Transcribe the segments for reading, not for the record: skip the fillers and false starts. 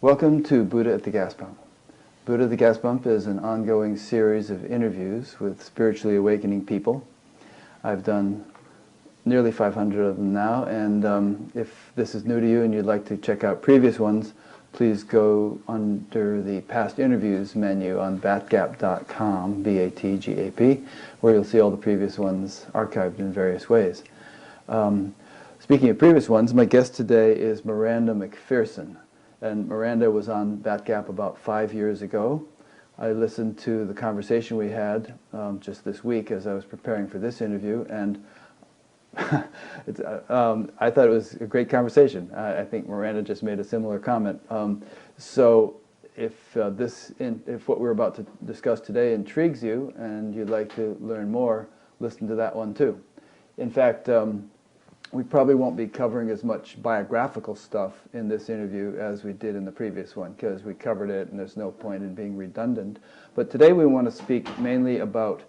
Welcome to Buddha at the Gas Pump. Buddha at the Gas Pump is an ongoing series of interviews with spiritually awakening people. I've done nearly 500 of them now, and if this is new to you and you'd like to check out previous ones, please go under the past interviews menu on batgap.com, B-A-T-G-A-P, where you'll see all the previous ones archived in various ways. Speaking of previous ones, my guest today is Miranda McPherson. And Miranda was on Batgap about 5 years ago. I listened to the conversation we had just this week as I was preparing for this interview, and I thought it was a great conversation. I think Miranda just made a similar comment. So if what we're about to discuss today intrigues you and you'd like to learn more, listen to that one too. In fact, we probably won't be covering as much biographical stuff in this interview as we did in the previous one, because we covered it and there's no point in being redundant. But today we want to speak mainly about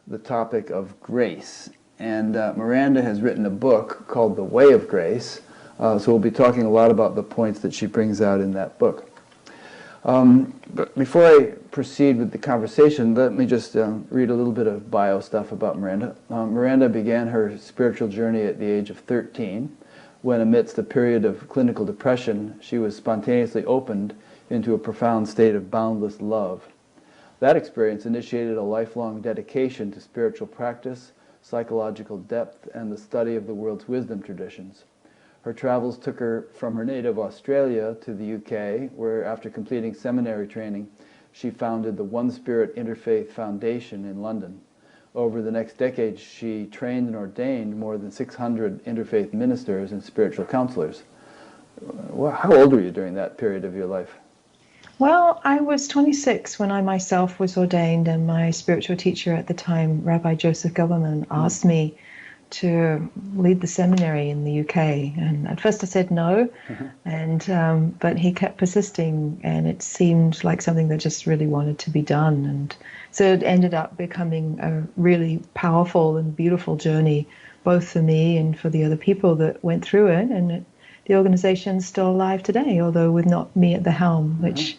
the topic of grace. And Miranda has written a book called The Way of Grace, so we'll be talking a lot about the points that she brings out in that book. But before I proceed with the conversation, let me just read a little bit of bio stuff about Miranda. Miranda began her spiritual journey at the age of 13, when amidst a period of clinical depression, she was spontaneously opened into a profound state of boundless love. That experience initiated a lifelong dedication to spiritual practice, psychological depth, and the study of the world's wisdom traditions. Her travels took her from her native Australia to the UK, where after completing seminary training, she founded the One Spirit Interfaith Foundation in London. Over the next decade, she trained and ordained more than 600 interfaith ministers and spiritual counselors. Well, how old were you during that period of your life? Well, I was 26 when I myself was ordained, and my spiritual teacher at the time, Rabbi Joseph Gelberman, asked me to lead the seminary in the UK, and at first I said no, but he kept persisting, and it seemed like something that just really wanted to be done, and so it ended up becoming a really powerful and beautiful journey, both for me and for the other people that went through it, and the organization's still alive today, although with not me at the helm, which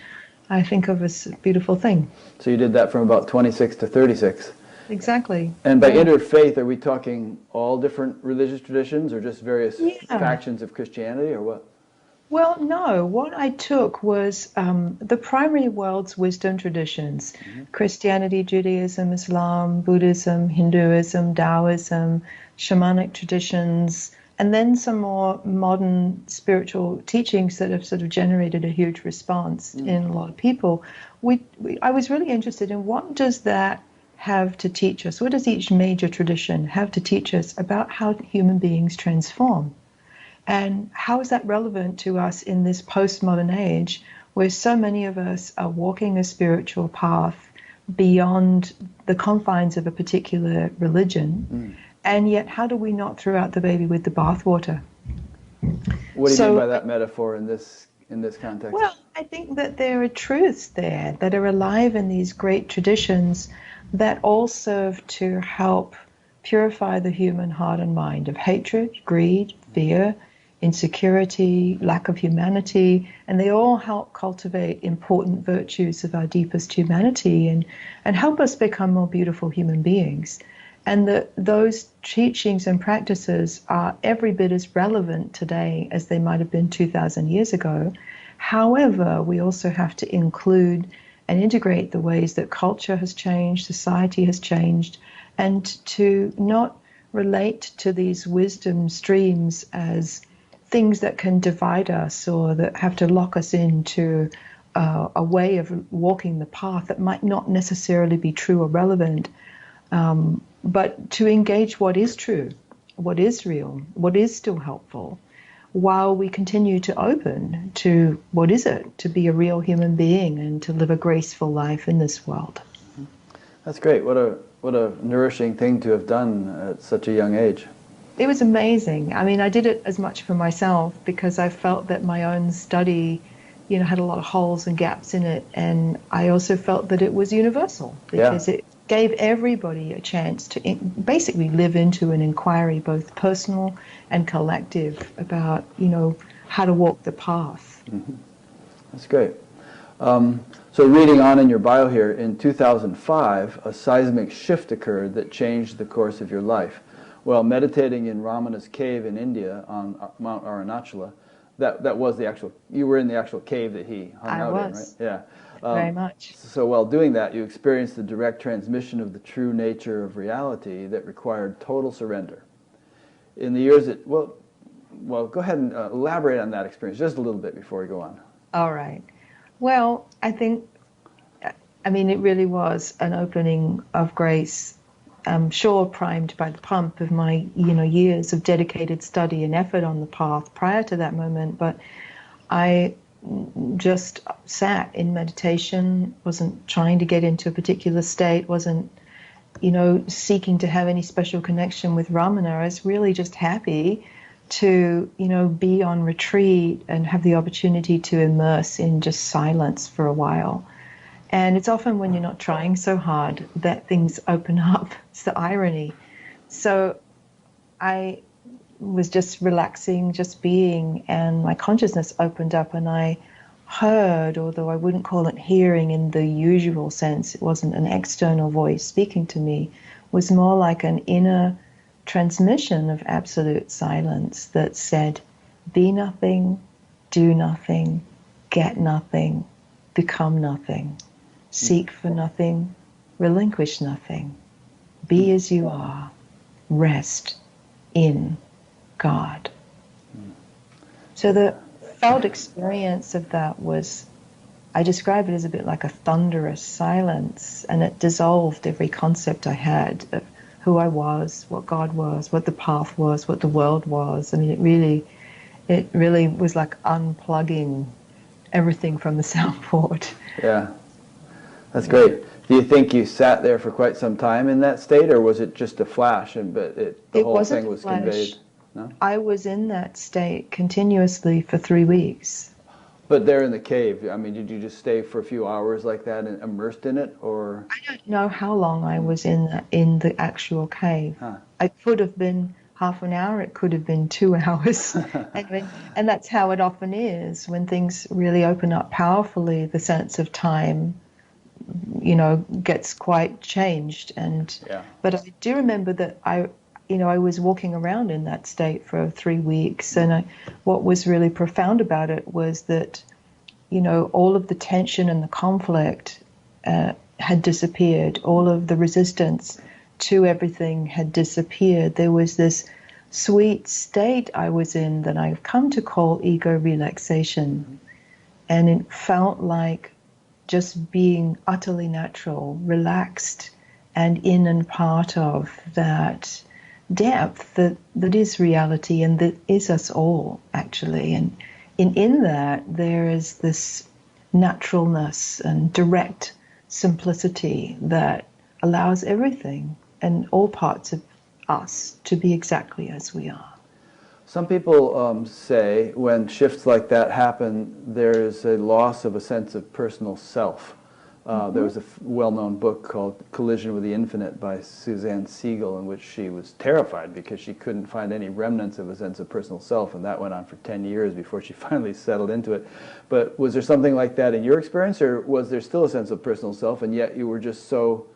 I think of as a beautiful thing. So you did that from about 26 to 36. Exactly. And by interfaith, are we talking all different religious traditions or just various factions of Christianity, or what? Well, no. What I took was the primary world's wisdom traditions: Christianity, Judaism, Islam, Buddhism, Hinduism, Taoism, shamanic traditions, and then some more modern spiritual teachings that have sort of generated a huge response in a lot of people. I was really interested in what does that have to teach us? What does each major tradition have to teach us about how human beings transform? And how is that relevant to us in this postmodern age where so many of us are walking a spiritual path beyond the confines of a particular religion? And yet, how do we not throw out the baby with the bathwater? What do you mean by that metaphor in this context? Well, I think that there are truths there that are alive in these great traditions that all serve to help purify the human heart and mind of hatred, greed, fear, insecurity, lack of humanity, and they all help cultivate important virtues of our deepest humanity and help us become more beautiful human beings. And those teachings and practices are every bit as relevant today as they might have been 2,000 years ago. However, we also have to include and integrate the ways that culture has changed, society has changed, and to not relate to these wisdom streams as things that can divide us or that have to lock us into a way of walking the path that might not necessarily be true or relevant, but to engage what is true, what is real, what is still helpful, while we continue to open to what is it to be a real human being and to live a graceful life in this world. That's great. What a nourishing thing to have done at such a young age. It was amazing. I mean, I did it as much for myself because I felt that my own study, had a lot of holes and gaps in it, and I also felt that it was universal because it gave everybody a chance to basically live into an inquiry, both personal and collective, about, how to walk the path. That's great. So reading on in your bio here, in 2005, a seismic shift occurred that changed the course of your life. While meditating in Ramana's cave in India on Mount Arunachala, that was the actual, you were in the actual cave that he hung out in, right? Yeah. Very much. So while doing that, you experienced the direct transmission of the true nature of reality that required total surrender. In the years that, well, go ahead and elaborate on that experience just a little bit before we go on. All right. Well, I mean, it really was an opening of grace. I'm sure primed by the pump of my, years of dedicated study and effort on the path prior to that moment. But I just sat in meditation, wasn't trying to get into a particular state, wasn't, seeking to have any special connection with Ramana. I was really just happy to, be on retreat and have the opportunity to immerse in just silence for a while. And it's often when you're not trying so hard that things open up. It's the irony. So I was just relaxing, just being, and my consciousness opened up and I heard, although I wouldn't call it hearing in the usual sense, it wasn't an external voice speaking to me, was more like an inner transmission of absolute silence that said, be nothing, do nothing, get nothing, become nothing, seek for nothing, relinquish nothing, be as you are, rest in God. So the felt experience of that was, I describe it as a bit like a thunderous silence, and it dissolved every concept I had of who I was, what God was, what the path was, what the world was. I mean, it really was like unplugging everything from the soundboard. Yeah, that's great. Do you think you sat there for quite some time in that state, or was it just a flash, but the whole thing was conveyed? No? I was in that state continuously for 3 weeks. But there in the cave, I mean, did you just stay for a few hours like that and immersed in it, or? I don't know how long I was in the actual cave. Huh. It could have been half an hour, it could have been 2 hours. And that's how it often is. When things really open up powerfully, the sense of time, gets quite changed. But I do remember that I was walking around in that state for 3 weeks, and what was really profound about it was that, all of the tension and the conflict had disappeared. All of the resistance to everything had disappeared. There was this sweet state I was in that I've come to call ego relaxation, and it felt like just being utterly natural, relaxed, and in and part of that depth that is reality and that is us all, actually. And in that there is this naturalness and direct simplicity that allows everything and all parts of us to be exactly as we are. Some people say when shifts like that happen, there is a loss of a sense of personal self. There was a well-known book called Collision with the Infinite by Suzanne Siegel, in which she was terrified because she couldn't find any remnants of a sense of personal self, and that went on for 10 years before she finally settled into it. But was there something like that in your experience, or was there still a sense of personal self, and yet you were just so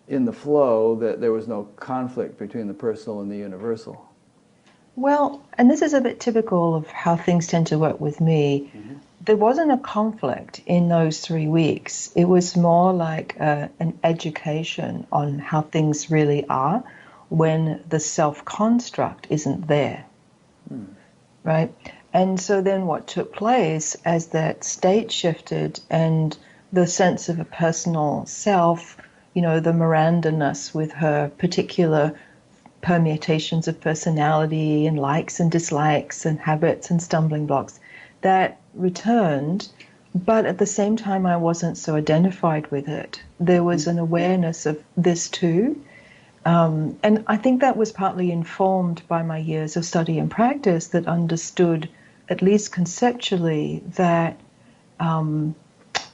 in the flow that there was no conflict between the personal and the universal? Well, and this is a bit typical of how things tend to work with me. There wasn't a conflict in those 3 weeks. It was more like an education on how things really are when the self-construct isn't there, right? And so then what took place as that state shifted and the sense of a personal self, the Miranda-ness with her particular permutations of personality and likes and dislikes and habits and stumbling blocks, that returned, but at the same time I wasn't so identified with it. There was an awareness of this too, and I think that was partly informed by my years of study and practice that understood, at least conceptually, that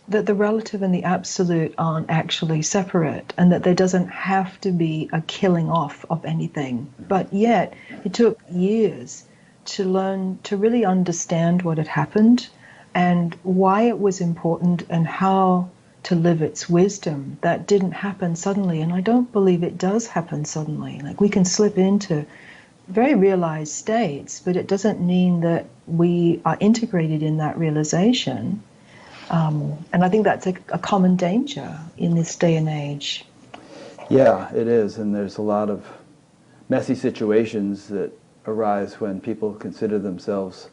that the relative and the absolute aren't actually separate, and that there doesn't have to be a killing off of anything. But yet it took years to learn to really understand what had happened, and why it was important and how to live its wisdom. That didn't happen suddenly, and I don't believe it does happen suddenly. Like, we can slip into very realized states, but it doesn't mean that we are integrated in that realization. And I think that's a common danger in this day and age. Yeah, it is, and there's a lot of messy situations that arise when people consider themselves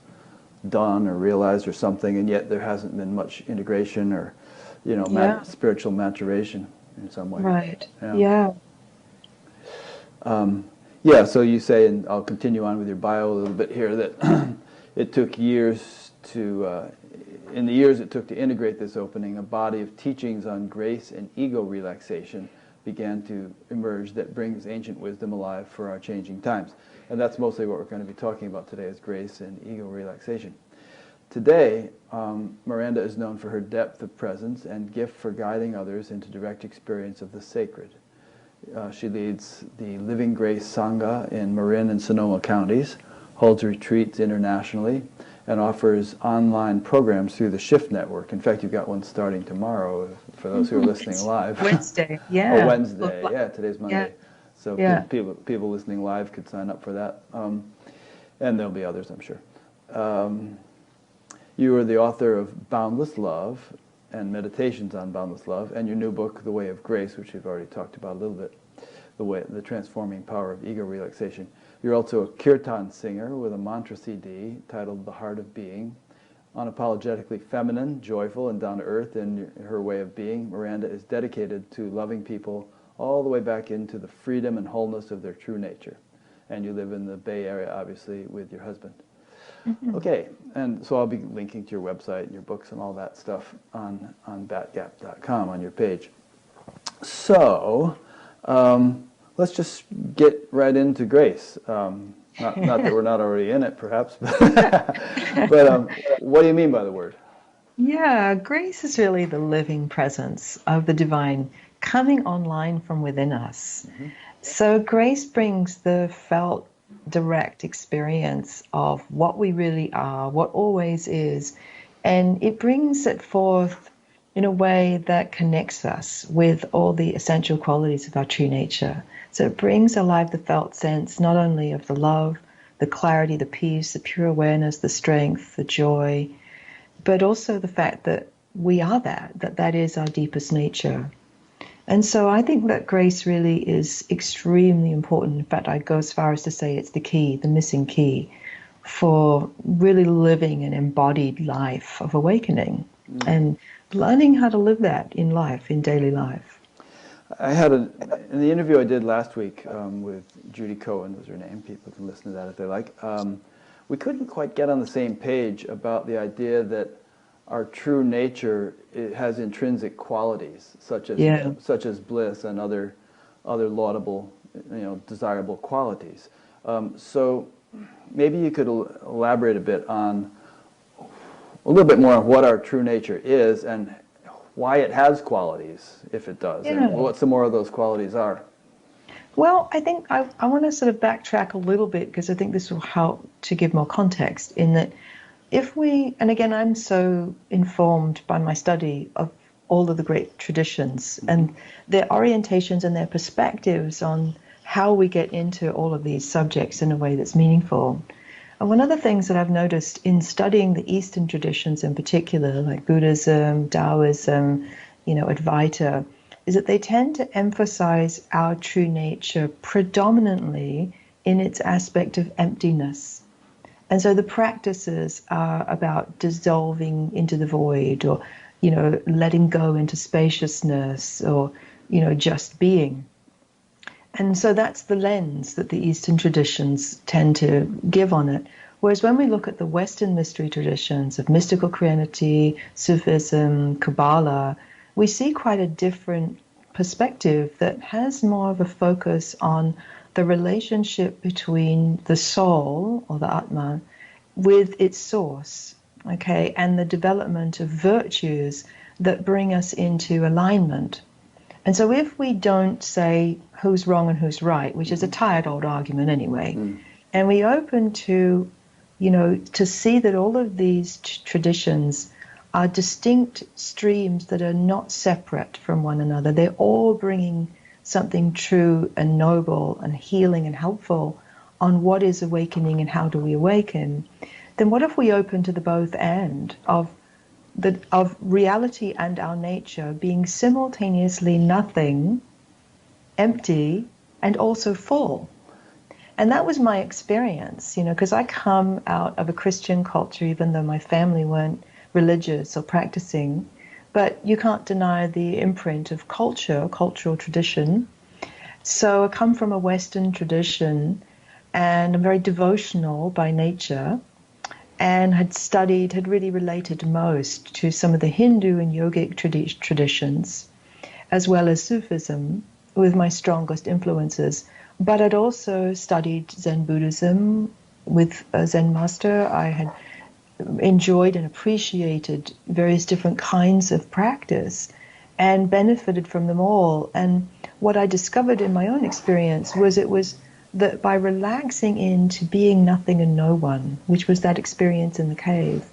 done or realized or something, and yet there hasn't been much integration or, spiritual maturation in some way. Right. Yeah. Yeah, so you say, and I'll continue on with your bio a little bit here, that it took years to, in the years it took to integrate this opening, a body of teachings on grace and ego relaxation began to emerge that brings ancient wisdom alive for our changing times. And that's mostly what we're going to be talking about today, is grace and ego relaxation. Today, Miranda is known for her depth of presence and gift for guiding others into direct experience of the sacred. She leads the Living Grace Sangha in Marin and Sonoma counties, holds retreats internationally, and offers online programs through the Shift Network. In fact, you've got one starting tomorrow for those who are listening live. Wednesday, yeah. Oh, Wednesday, yeah, today's Monday. Yeah. So yeah. people listening live could sign up for that. And there'll be others, I'm sure. You are the author of Boundless Love and Meditations on Boundless Love, and your new book, The Way of Grace, which we've already talked about a little bit, the transforming power of ego relaxation. You're also a kirtan singer with a mantra CD titled The Heart of Being. Unapologetically feminine, joyful, and down to earth in her way of being, Miranda is dedicated to loving people all the way back into the freedom and wholeness of their true nature. And you live in the Bay Area, obviously, with your husband. Mm-hmm. Okay, and so I'll be linking to your website and your books and all that stuff on batgap.com on your page. So, let's just get right into grace. Not that we're not already in it, perhaps, but what do you mean by the word? Yeah, grace is really the living presence of the divine coming online from within us. Mm-hmm. So grace brings the felt, direct experience of what we really are, what always is, and it brings it forth in a way that connects us with all the essential qualities of our true nature. So it brings alive the felt sense not only of the love, the clarity, the peace, the pure awareness, the strength, the joy, but also the fact that we are that is our deepest nature. And so I think that grace really is extremely important. In fact, I go as far as to say it's the key, the missing key, for really living an embodied life of awakening and learning how to live that in life, in daily life. I had in the interview I did last week with Judy Cohen was her name. People can listen to that if they like. We couldn't quite get on the same page about the idea that our true nature, it has intrinsic qualities such as bliss and other laudable, desirable qualities. So maybe you could elaborate a little bit more on what our true nature is and why it has qualities, if it does, and what some more of those qualities are. Well, I think I want to sort of backtrack a little bit, because I think this will help to give more context in that and again, I'm so informed by my study of all of the great traditions and their orientations and their perspectives on how we get into all of these subjects in a way that's meaningful. And one of the things that I've noticed in studying the Eastern traditions in particular, like Buddhism, Taoism, Advaita, is that they tend to emphasize our true nature predominantly in its aspect of emptiness. And so the practices are about dissolving into the void, or, letting go into spaciousness, or, just being. And so that's the lens that the Eastern traditions tend to give on it. Whereas when we look at the Western mystery traditions of mystical Christianity, Sufism, Kabbalah, we see quite a different perspective that has more of a focus on the relationship between the soul, or the Atman, with its source, okay, and the development of virtues that bring us into alignment. And so if we don't say who's wrong and who's right, which is a tired old argument anyway, and we open to to see that all of these traditions are distinct streams that are not separate from one another. They're all bringing something true and noble and healing and helpful on what is awakening and how do we awaken. Then what if we open to the both and of reality and our nature being simultaneously nothing, empty, and also full? And that was my experience, because I come out of a Christian culture, even though my family weren't religious or practicing. But you can't deny the imprint of cultural tradition. So I come from a Western tradition, and I'm very devotional by nature, and had really related most to some of the Hindu and yogic traditions, as well as Sufism, with my strongest influences. But I'd also studied Zen Buddhism with a Zen master. I had enjoyed and appreciated various different kinds of practice and benefited from them all. And what I discovered in my own experience was it was that by relaxing into being nothing and no one, which was that experience in the cave,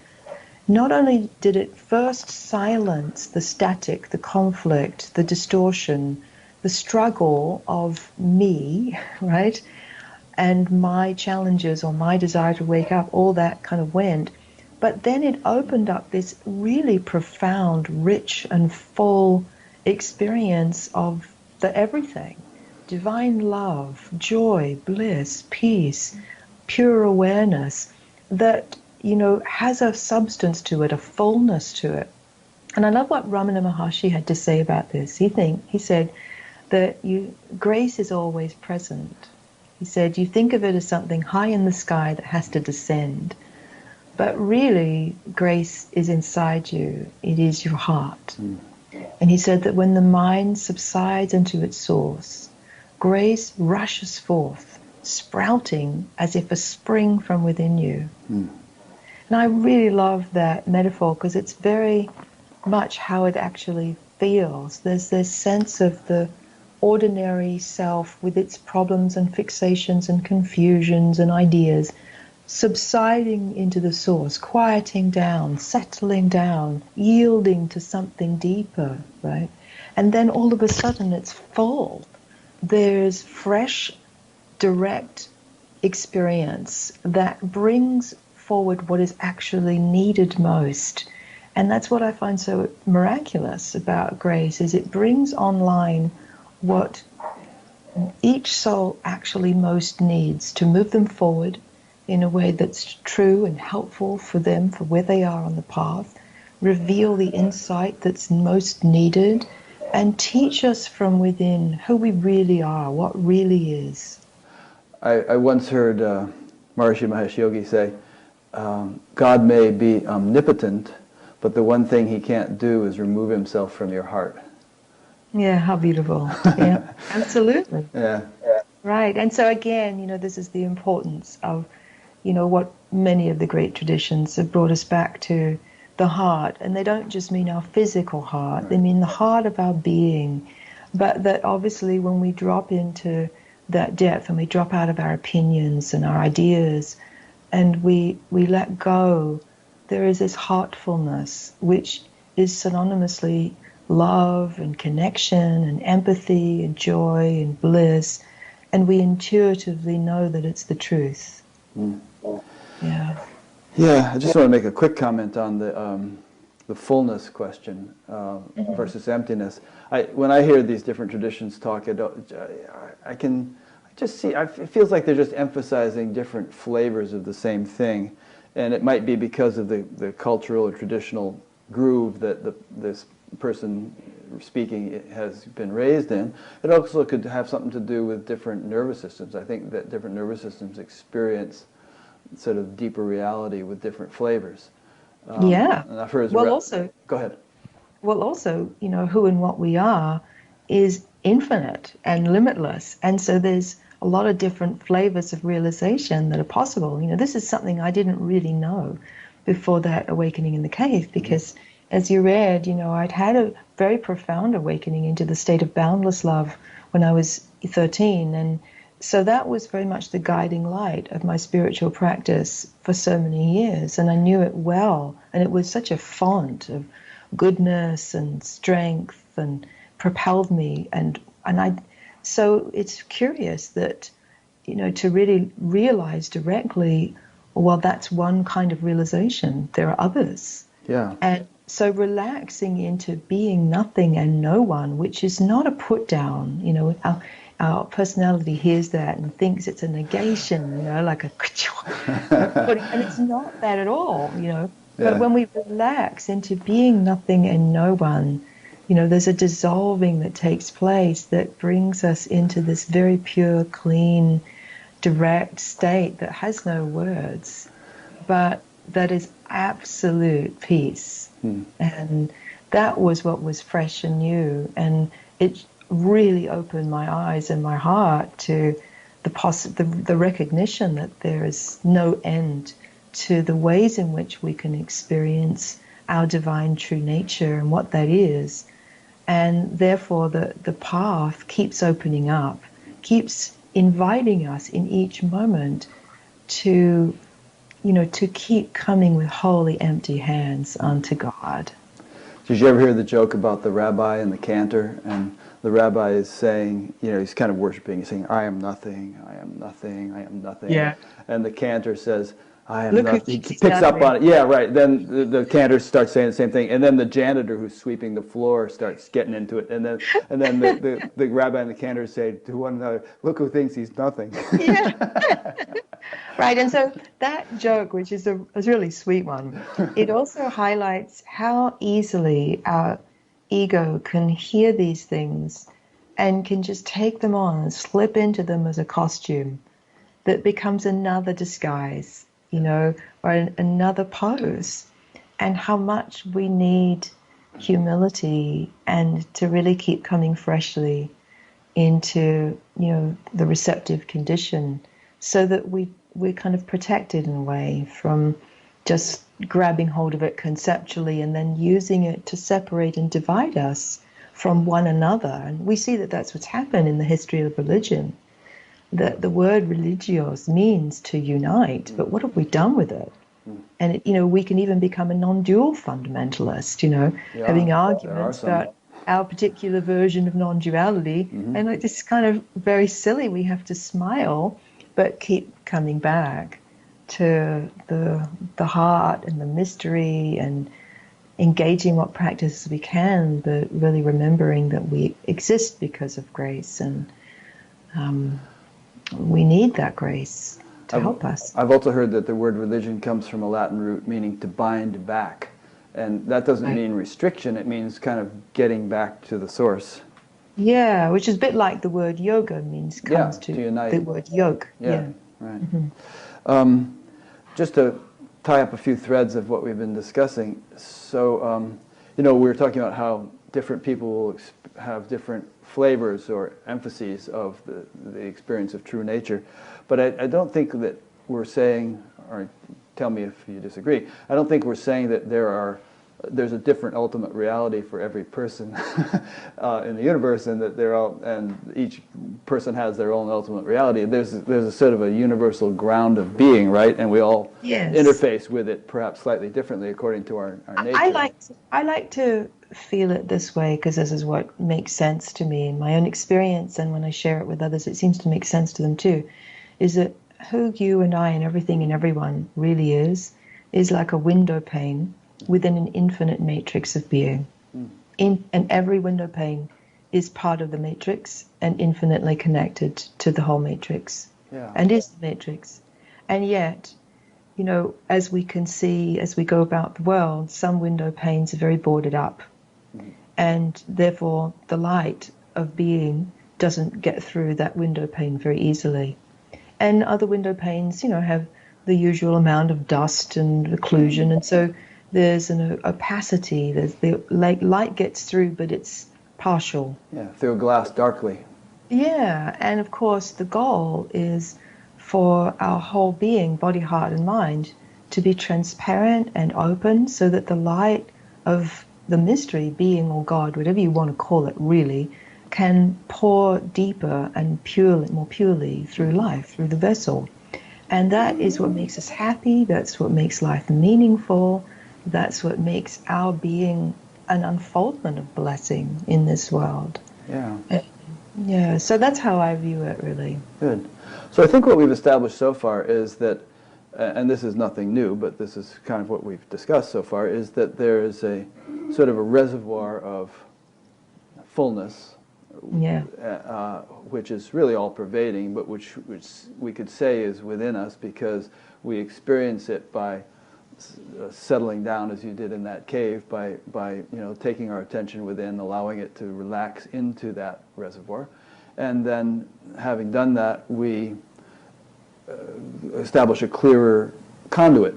not only did it first silence the static, the conflict, the distortion, the struggle of me, right, and my challenges or my desire to wake up, all that kind of went. But then it opened up this really profound, rich and full experience of the everything. Divine love, joy, bliss, peace, pure awareness that, has a substance to it, a fullness to it. And I love what Ramana Maharshi had to say about this. He said that grace is always present. He said, you think of it as something high in the sky that has to descend. But really, grace is inside you. It is your heart. Mm. And he said that when the mind subsides into its source, grace rushes forth, sprouting as if a spring from within you. Mm. And I really love that metaphor because it's very much how it actually feels. There's this sense of the ordinary self with its problems and fixations and confusions and ideas subsiding into the source, quieting down, settling down, yielding to something deeper, right? And then all of a sudden it's full. There's fresh, direct experience that brings forward what is actually needed most. And that's what I find so miraculous about grace, is it brings online what each soul actually most needs to move them forward in a way that's true and helpful for them, for where they are on the path, reveal the insight that's most needed, and teach us from within who we really are, what really is. I once heard Maharishi Mahesh Yogi say, God may be omnipotent, but the one thing he can't do is remove himself from your heart. Yeah, how beautiful. Yeah, absolutely. Yeah. Right. And so again, this is the importance of, what many of the great traditions have brought us back to, the heart. And they don't just mean our physical heart, right. They mean the heart of our being. But that obviously when we drop into that depth and we drop out of our opinions and our ideas and we let go, there is this heartfulness which is synonymously love and connection and empathy and joy and bliss, and we intuitively know that it's the truth. Mm. Yeah. Yeah, I just want to make a quick comment on the fullness question versus emptiness. When I hear these different traditions talk, I can just see, it feels like they're just emphasizing different flavors of the same thing, and it might be because of the cultural or traditional groove that this person speaking has been raised in. It also could have something to do with different nervous systems. I think that different nervous systems experience sort of deeper reality with different flavors. Yeah. And I've heard go ahead. Well, also, who and what we are is infinite and limitless. And so there's a lot of different flavors of realization that are possible. This is something I didn't really know before that awakening in the cave, because as you read, I'd had a very profound awakening into the state of boundless love when I was 13, and so that was very much the guiding light of my spiritual practice for so many years, and I knew it well, and it was such a font of goodness and strength and propelled me, so it's curious that, to really realize directly, well, that's one kind of realization. There are others. Yeah. And so relaxing into being nothing and no one, which is not a put down, our personality hears that and thinks it's a negation, like a, and it's not that at all, Yeah. But when we relax into being nothing and no one, there's a dissolving that takes place that brings us into this very pure, clean, direct state that has no words, but that is absolute peace. And that was what was fresh and new, and it really opened my eyes and my heart to the recognition that there is no end to the ways in which we can experience our divine true nature and what that is. And therefore the path keeps opening up, keeps inviting us in each moment to keep coming with wholly empty hands unto God. Did you ever hear the joke about the rabbi and the cantor? And the rabbi is saying, he's kind of worshiping, he's saying, I am nothing, I am nothing, I am nothing. Yeah. And the cantor says, I am Look nothing. who He picks up nothing. on it. Yeah, right. Then the cantor starts saying the same thing. And then the janitor who's sweeping the floor starts getting into it. And then the rabbi and the cantor say to one another, look who thinks he's nothing. Yeah. Right, and so that joke, which is a really sweet one, it also highlights how easily our ego can hear these things and can just take them on and slip into them as a costume that becomes another disguise, or another pose, and how much we need humility and to really keep coming freshly into, the receptive condition, so that we're kind of protected in a way from just grabbing hold of it conceptually and then using it to separate and divide us from one another. And we see that that's what's happened in the history of religion, that the word religios means to unite, but what have we done with it? And we can even become a non-dual fundamentalist, having arguments about our particular version of non-duality, and it's kind of very silly. We have to smile but keep coming back to the heart and the mystery, and engaging what practices we can, but really remembering that we exist because of grace, and we need that grace to help us. I've also heard that the word religion comes from a Latin root meaning to bind back. And that doesn't mean restriction, it means kind of getting back to the source. Yeah, which is a bit like the word yoga comes to unite. The word yoke. Yeah. Right. Just to tie up a few threads of what we've been discussing. So, we were talking about how different people will have different flavors or emphases of the experience of true nature. But I don't think that we're saying, or tell me if you disagree, I don't think we're saying that there's a different ultimate reality for every person in the universe, and that each person has their own ultimate reality. There's a sort of a universal ground of being, right? And we all interface with it perhaps slightly differently according to our nature. I like to feel it this way, because this is what makes sense to me in my own experience, and when I share it with others, it seems to make sense to them too, is that who you and I and everything and everyone really is like a window pane within an infinite matrix of being. And every window pane is part of the matrix and infinitely connected to the whole matrix, and is the matrix. And yet, as we can see as we go about the world, some window panes are very boarded up, and therefore the light of being doesn't get through that window pane very easily. And other window panes, have the usual amount of dust and occlusion, and so there's an opacity. There's the light gets through, but it's partial. Yeah, through a glass darkly. Yeah, and of course the goal is for our whole being, body, heart, and mind, to be transparent and open, so that the light of the mystery, being or God, whatever you want to call it, really, can pour deeper and more purely through life, through the vessel. And that is what makes us happy. That's what makes life meaningful. That's what makes our being an unfoldment of blessing in this world. Yeah. Yeah, so that's how I view it, really. Good. So I think what we've established so far is that, and this is nothing new, but this is kind of what we've discussed so far, is that there is a sort of a reservoir of fullness, which is really all-pervading, but which we could say is within us because we experience it by settling down, as you did in that cave, by taking our attention within, allowing it to relax into that reservoir, and then having done that, we establish a clearer conduit.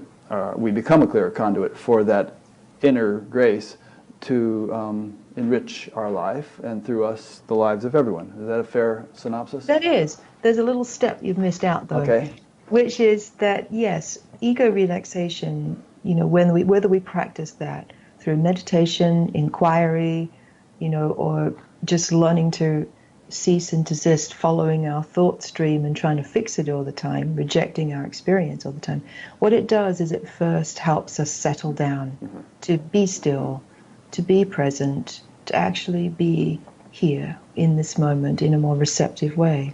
We become a clearer conduit for that inner grace to enrich our life, and through us, the lives of everyone. Is that a fair synopsis? That is. There's a little step you've missed out, though. Okay. Which is that, yes, ego relaxation, whether we practice that through meditation, inquiry, or just learning to cease and desist, following our thought stream and trying to fix it all the time, rejecting our experience all the time. What it does is it first helps us settle down, to be still, to be present, to actually be here in this moment in a more receptive way.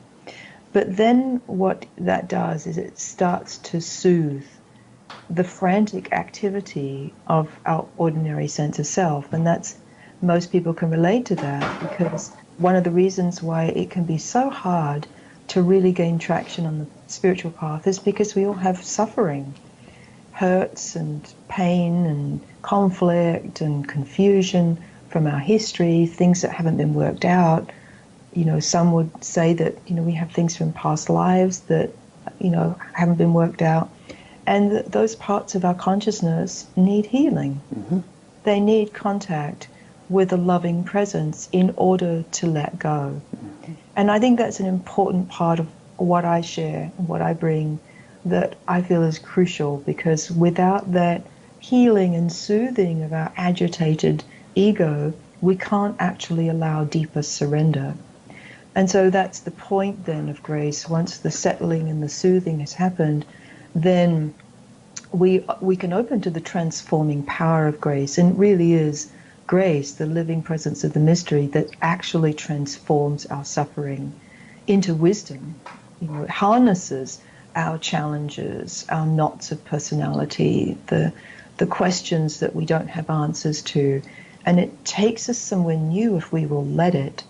But then what that does is it starts to soothe the frantic activity of our ordinary sense of self. And most people can relate to that, because one of the reasons why it can be so hard to really gain traction on the spiritual path is because we all have suffering, hurts and pain and conflict and confusion from our history, things that haven't been worked out. Some would say that, we have things from past lives that, haven't been worked out. And those parts of our consciousness need healing. Mm-hmm. They need contact with a loving presence in order to let go. Mm-hmm. And I think that's an important part of what I share, what I bring, that I feel is crucial, because without that healing and soothing of our agitated ego, we can't actually allow deeper surrender. And so that's the point then of grace. Once the settling and the soothing has happened, then we can open to the transforming power of grace. And it really is grace, the living presence of the mystery, that actually transforms our suffering into wisdom. It harnesses our challenges, our knots of personality, the questions that we don't have answers to. And it takes us somewhere new if we will let it.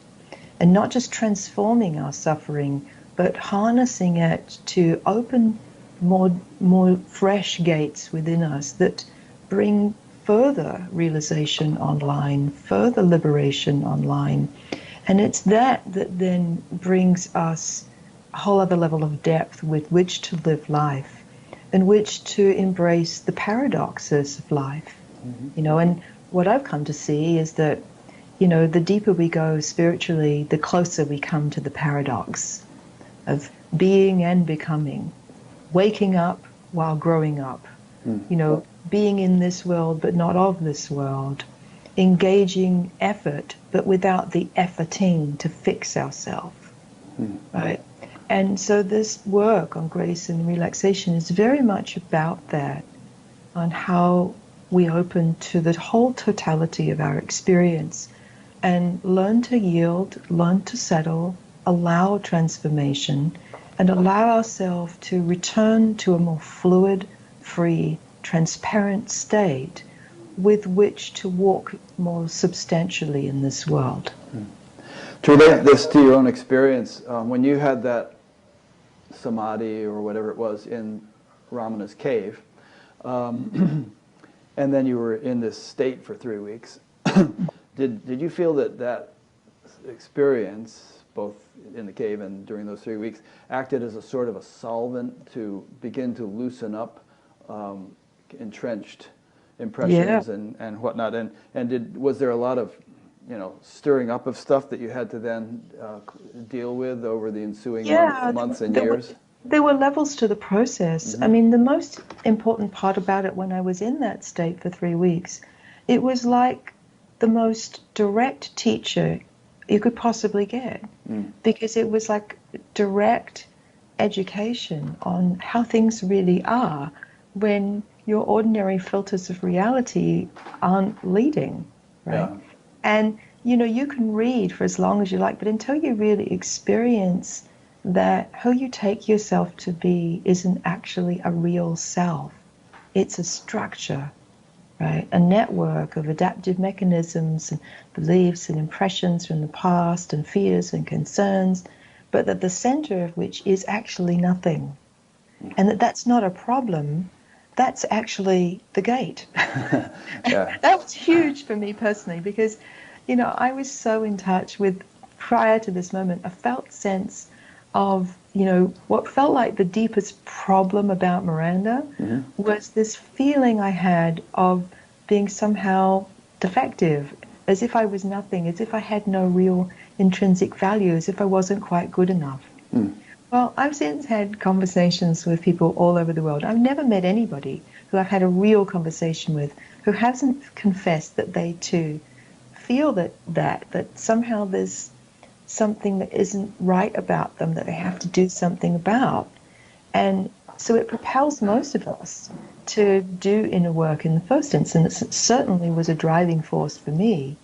And not just transforming our suffering, but harnessing it to open more fresh gates within us that bring further realization online, further liberation online. And it's that then brings us a whole other level of depth with which to live life, and which to embrace the paradoxes of life. Mm-hmm. And what I've come to see is that the deeper we go spiritually, the closer we come to the paradox of being and becoming, waking up while growing up, being in this world but not of this world, engaging effort but without the efforting to fix ourselves, right? And so this work on grace and relaxation is very much about that, on how we open to the whole totality of our experience and learn to yield, learn to settle, allow transformation, and allow ourselves to return to a more fluid, free, transparent state with which to walk more substantially in this world. To relate this to your own experience, when you had that samadhi or whatever it was in Ramana's cave, and then you were in this state for 3 weeks, did you feel that experience, both in the cave and during those 3 weeks, acted as a sort of a solvent to begin to loosen up entrenched impressions and whatnot? And was there a lot of stirring up of stuff that you had to then deal with over the ensuing months and years? There were levels to the process. Mm-hmm. I mean, the most important part about it, when I was in that state for 3 weeks, it was like the most direct teacher, you could possibly get, because it was like direct education on how things really are when your ordinary filters of reality aren't leading, right? Yeah. And you can read for as long as you like, but until you really experience that who you take yourself to be isn't actually a real self, it's a structure, right? A network of adaptive mechanisms and beliefs and impressions from the past and fears and concerns, but at the center of which is actually nothing. And that's not a problem, that's actually the gate. Yeah. That was huge for me personally, because I was so in touch with, prior to this moment, a felt sense of, what felt like the deepest problem about Miranda was this feeling I had of being somehow defective, as if I was nothing, as if I had no real intrinsic value, as if I wasn't quite good enough. Well, I've since had conversations with people all over the world. I've never met anybody who I've had a real conversation with who hasn't confessed that they too feel that somehow there's something that isn't right about them, that they have to do something about. And so it propels most of us to do inner work in the first instance. It certainly was a driving force for me.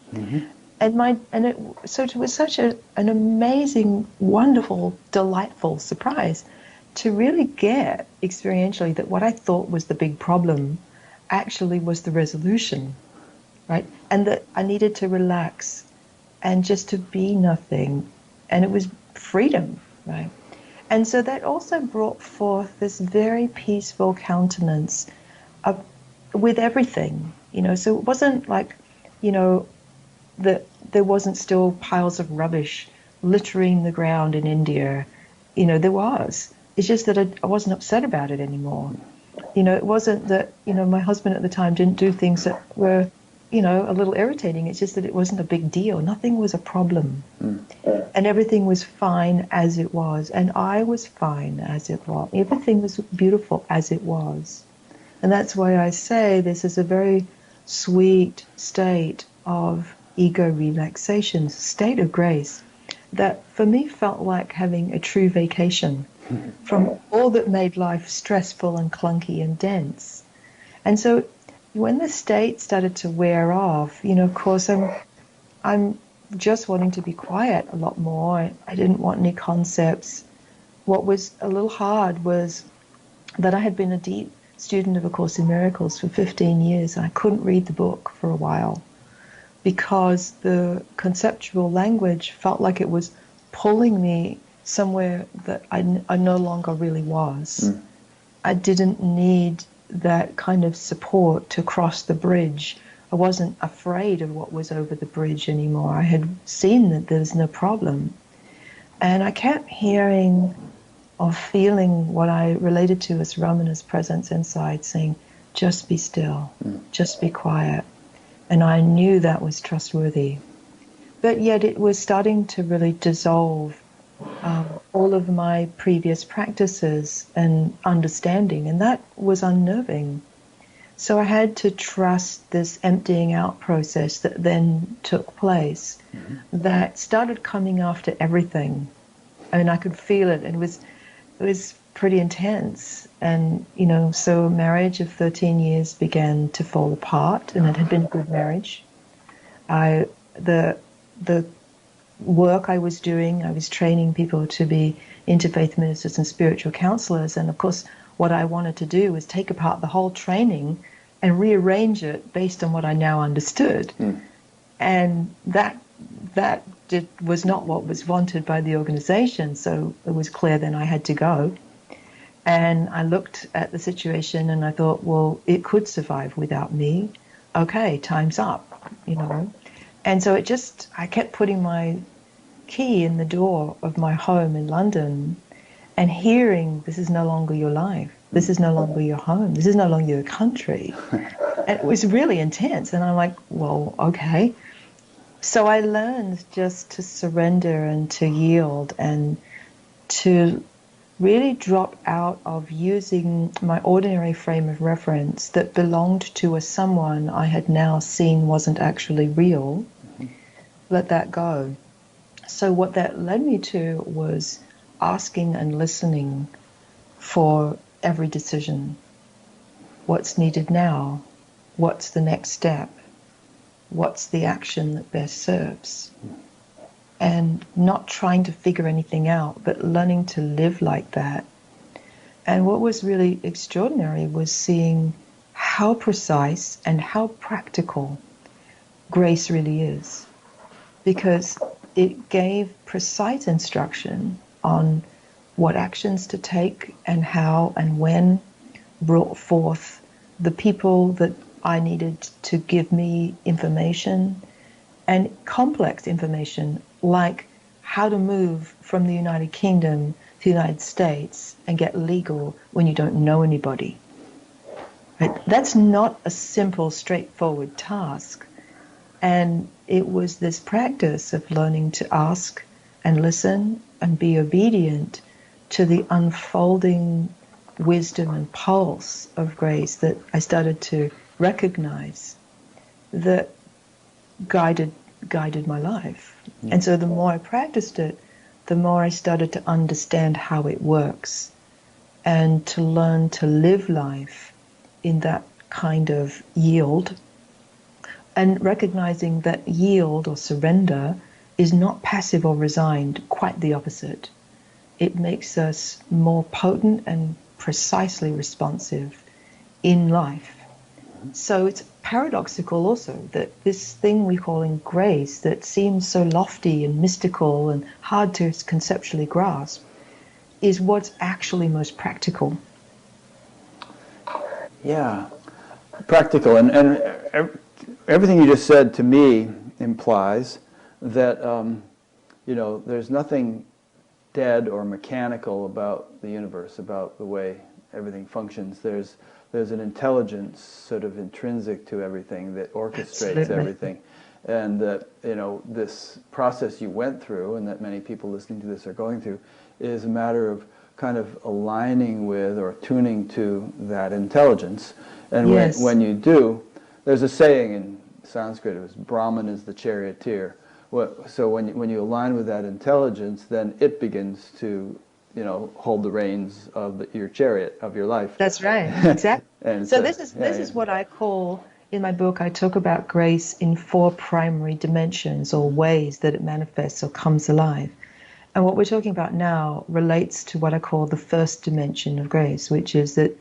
So it was such an amazing, wonderful, delightful surprise to really get experientially that what I thought was the big problem actually was the resolution, right? And that I needed to relax and just to be nothing. And it was freedom, right? And so that also brought forth this very peaceful countenance with everything, So it wasn't like, that there wasn't still piles of rubbish littering the ground in India. There was. It's just that I wasn't upset about it anymore. It wasn't that, my husband at the time didn't do things that were, a little irritating. It's just that it wasn't a big deal. Nothing was a problem. And everything was fine as it was. And I was fine as it was. Everything was beautiful as it was. And that's why I say this is a very sweet state of ego relaxation, state of grace, that for me felt like having a true vacation from all that made life stressful and clunky and dense. And so when the state started to wear off, of course I'm just wanting to be quiet a lot more. I didn't want any concepts. What was a little hard was that I had been a deep student of A Course in Miracles for 15 years. And I couldn't read the book for a while, because the conceptual language felt like it was pulling me somewhere that I no longer really was. I didn't need that kind of support to cross the bridge. I wasn't afraid of what was over the bridge anymore. I had seen that there was no problem. And I kept hearing or feeling what I related to as Ramana's presence inside saying, just be still, just be quiet. And I knew that was trustworthy. But yet it was starting to really dissolve all of my previous practices and understanding, and that was unnerving. So I had to trust this emptying out process that then took place, that started coming after everything. I mean, I could feel it, and it was pretty intense. And, so a marriage of 13 years began to fall apart, and it had been a good marriage. The work I was doing, I was training people to be interfaith ministers and spiritual counselors. And of course, what I wanted to do was take apart the whole training and rearrange it based on what I now understood. And that was not what was wanted by the organization. So it was clear then I had to go. And I looked at the situation and I thought, well, it could survive without me. Okay, time's up, And so I kept putting my key in the door of my home in London and hearing, this is no longer your life. This is no longer your home. This is no longer your country. And it was really intense. And I'm like, well, okay. So I learned just to surrender and to yield and to really drop out of using my ordinary frame of reference that belonged to a someone I had now seen wasn't actually real. Let that go. So what that led me to was asking and listening for every decision. What's needed now? What's the next step? What's the action that best serves? And not trying to figure anything out, but learning to live like that. And what was really extraordinary was seeing how precise and how practical grace really is. Because it gave precise instruction on what actions to take and how and when, brought forth the people that I needed to give me information, and complex information like how to move from the United Kingdom to the United States and get legal when you don't know anybody. Right? That's not a simple, straightforward task. And it was this practice of learning to ask and listen and be obedient to the unfolding wisdom and pulse of grace that I started to recognize that guided my life. And so the more I practiced it, the more I started to understand how it works and to learn to live life in that kind of yield, and recognizing that yield or surrender is not passive or resigned, quite the opposite. It makes us more potent and precisely responsive in life. So it's paradoxical also that this thing we call in grace that seems so lofty and mystical and hard to conceptually grasp is what's actually most practical. Yeah, practical. And everything you just said to me implies that, there's nothing dead or mechanical about the universe, about the way everything functions. There's an intelligence sort of intrinsic to everything that orchestrates Absolutely. everything. And that, this process you went through, and that many people listening to this are going through, is a matter of kind of aligning with or tuning to that intelligence. And Yes. when you do, there's a saying in Sanskrit, it was Brahman is the charioteer. So when you align with that intelligence, then it begins to hold the reins of your chariot of your life. That's right, exactly. And so this is what I call, in my book, I talk about grace in 4 primary dimensions or ways that it manifests or comes alive. And what we're talking about now relates to what I call the first dimension of grace, which is that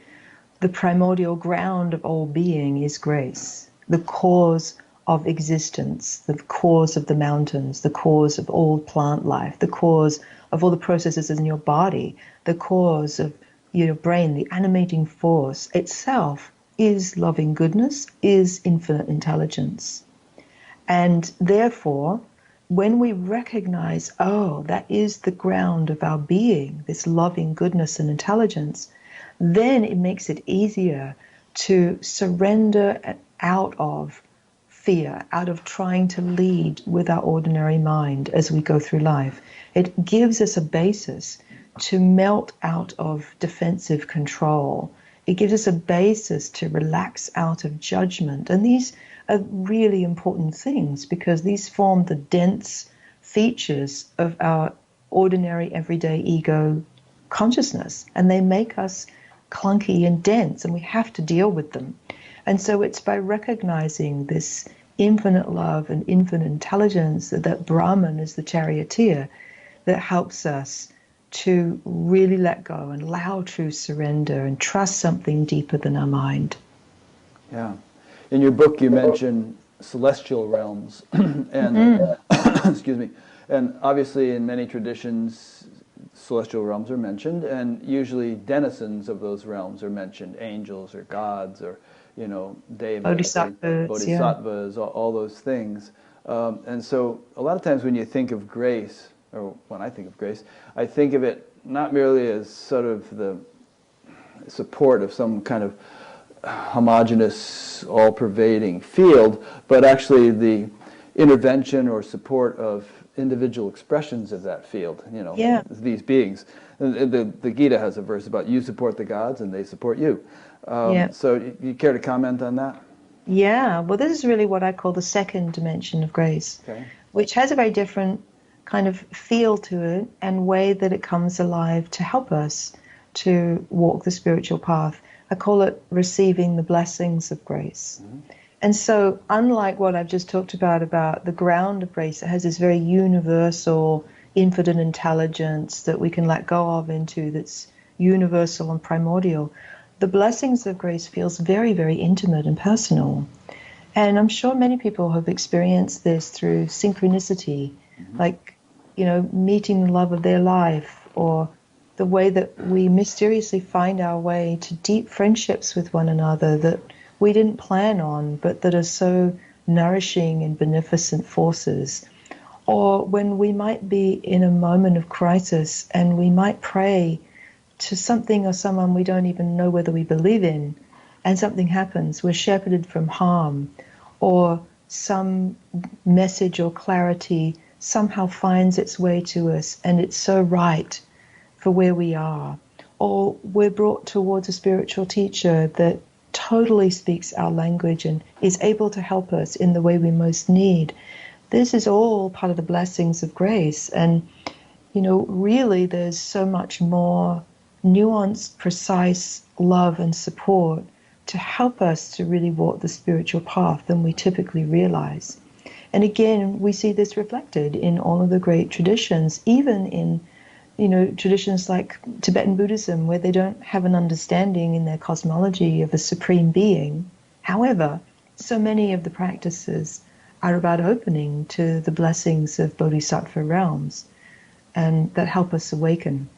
the primordial ground of all being is grace, the cause of existence, the cause of the mountains, the cause of all plant life, the cause of all the processes in your body, the cause of your brain, the animating force itself is loving goodness, is infinite intelligence. And therefore, when we recognize, that is the ground of our being, this loving goodness and intelligence, then it makes it easier to surrender out of fear, out of trying to lead with our ordinary mind as we go through life. It gives us a basis to melt out of defensive control. It gives us a basis to relax out of judgment. And these are really important things because these form the dense features of our ordinary everyday ego consciousness, and they make us clunky and dense, and we have to deal with them. And so it's by recognizing this infinite love and infinite intelligence that Brahman is the charioteer that helps us to really let go and allow true surrender and trust something deeper than our mind. Yeah. In your book you mention celestial realms and excuse me, and obviously in many traditions celestial realms are mentioned, and usually denizens of those realms are mentioned, angels or gods or devas, bodhisattvas, all those things. And so a lot of times when you think of grace, or when I think of grace, I think of it not merely as sort of the support of some kind of homogeneous, all-pervading field, but actually the intervention or support of individual expressions of that field, these beings. The Gita has a verse about you support the gods and they support you. So you care to comment on that? Yeah, well, this is really what I call the second dimension of grace, okay, which has a very different kind of feel to it and way that it comes alive to help us to walk the spiritual path. I call it receiving the blessings of grace. And so unlike what I've just talked about the ground of grace, it has this very universal, infinite intelligence that we can let go of into, that's universal and primordial. The blessings of grace feels very, very intimate and personal. And I'm sure many people have experienced this through synchronicity, like, meeting the love of their life, or the way that we mysteriously find our way to deep friendships with one another that we didn't plan on, but that are so nourishing and beneficent forces. Or when we might be in a moment of crisis and we might pray to something or someone we don't even know whether we believe in, and something happens, we're shepherded from harm, or some message or clarity somehow finds its way to us and it's so right for where we are. Or we're brought towards a spiritual teacher that totally speaks our language and is able to help us in the way we most need. This is all part of the blessings of grace. And, really there's so much more nuanced, precise love and support to help us to really walk the spiritual path than we typically realize. And again, we see this reflected in all of the great traditions, even in traditions like Tibetan Buddhism, where they don't have an understanding in their cosmology of a supreme being. However, so many of the practices are about opening to the blessings of bodhisattva realms, and that help us awaken.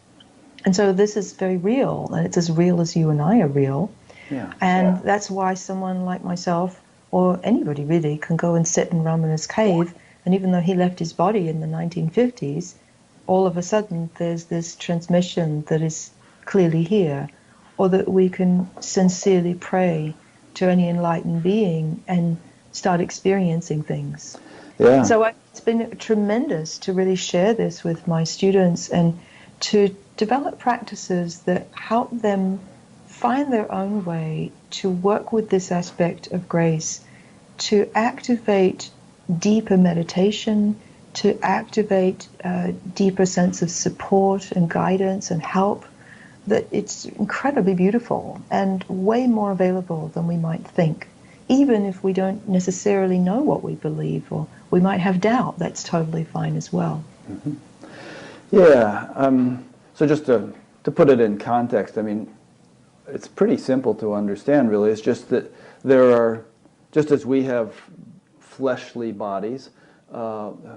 And so this is very real, and it's as real as you and I are real. Yeah. And that's why someone like myself, or anybody really, can go and sit in Ramana's cave, and even though he left his body in the 1950s, all of a sudden there's this transmission that is clearly here, or that we can sincerely pray to any enlightened being and start experiencing things. Yeah. So it's been tremendous to really share this with my students and to develop practices that help them find their own way to work with this aspect of grace, to activate deeper meditation, to activate a deeper sense of support and guidance and help, that it's incredibly beautiful and way more available than we might think. Even if we don't necessarily know what we believe, or we might have doubt, that's totally fine as well. Yeah. So just to put it in context, it's pretty simple to understand, really. It's just that there are, just as we have fleshly bodies,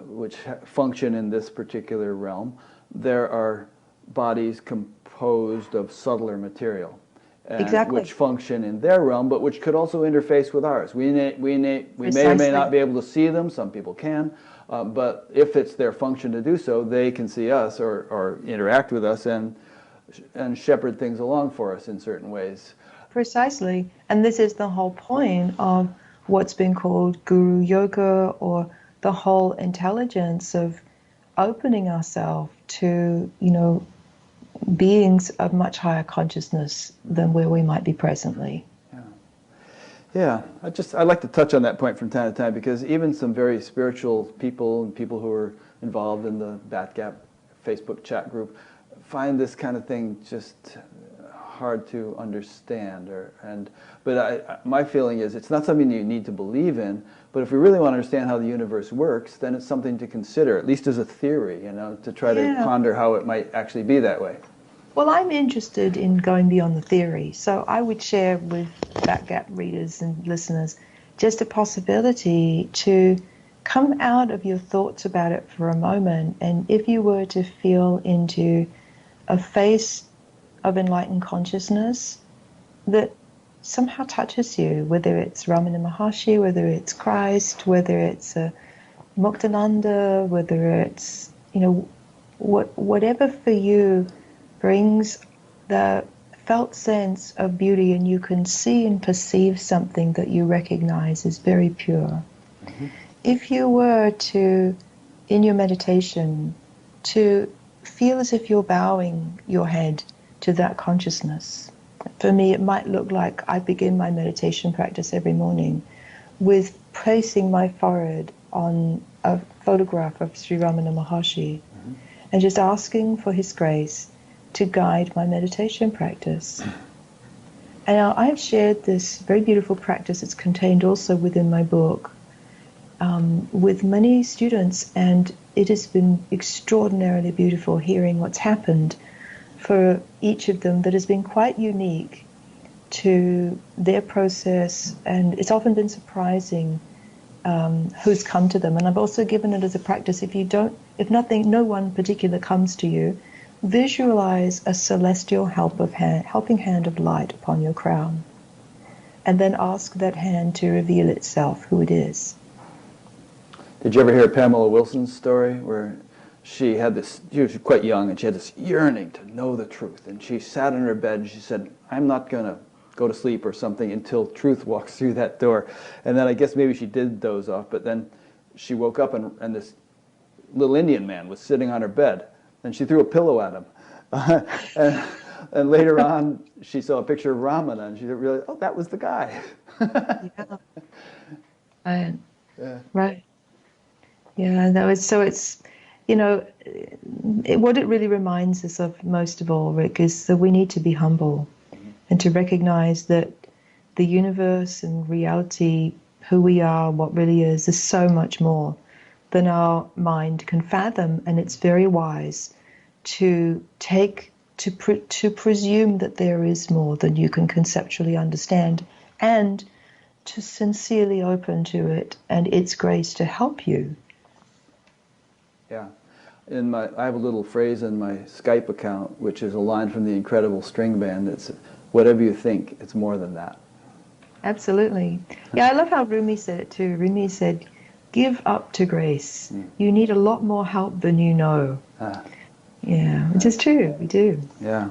which function in this particular realm, there are bodies composed of subtler material, Exactly. which function in their realm, but which could also interface with ours. We may or may not be able to see them. Some people can, but if it's their function to do so, they can see us or interact with us and shepherd things along for us in certain ways. Precisely. And this is the whole point of what's been called Guru Yoga, or the whole intelligence of opening ourselves to, beings of much higher consciousness than where we might be presently. Yeah. I'd like to touch on that point from time to time, because even some very spiritual people and people who are involved in the Batgap Facebook chat group find this kind of thing just hard to understand. But my feeling is it's not something you need to believe in, but if we really want to understand how the universe works, then it's something to consider, at least as a theory, to try to ponder how it might actually be that way. Well, I'm interested in going beyond the theory, so I would share with Batgap readers and listeners just a possibility to come out of your thoughts about it for a moment, and if you were to feel into a face of enlightened consciousness that somehow touches you, whether it's Ramana Maharshi, whether it's Christ, whether it's Muktananda, whether it's, whatever for you brings the felt sense of beauty, and you can see and perceive something that you recognize as very pure. Mm-hmm. If you were to, in your meditation, to feel as if you're bowing your head to that consciousness. For me, it might look like I begin my meditation practice every morning with placing my forehead on a photograph of Sri Ramana Maharshi and just asking for his grace to guide my meditation practice. And now I've shared this very beautiful practice. It's contained also within my book with many students, and it has been extraordinarily beautiful hearing what's happened for each of them that has been quite unique to their process, and it's often been surprising who's come to them. And I've also given it as a practice. No one particular comes to you, visualize a celestial helping hand of light upon your crown, and then ask that hand to reveal itself, who it is. Did you ever hear Pamela Wilson's story where she was quite young and she had this yearning to know the truth, and she sat in her bed and she said, I'm not going to go to sleep or something until truth walks through that door. And then I guess maybe she did doze off, but then she woke up and this little Indian man was sitting on her bed, and she threw a pillow at him. And later on, she saw a picture of Ramana, and she realized, oh, that was the guy. Yeah. Right. Yeah, that was, so it's, what it really reminds us of most of all, Rick, is that we need to be humble and to recognize that the universe and reality, who we are, what really is so much more than our mind can fathom. And it's very wise to presume that there is more than you can conceptually understand, and to sincerely open to it and its grace to help you. Yeah. I have a little phrase in my Skype account, which is a line from the Incredible String Band. It's, whatever you think, it's more than that. Absolutely. Yeah, I love how Rumi said it too. Rumi said, give up to grace. You need a lot more help than you know. Yeah, which is true. We do. Yeah.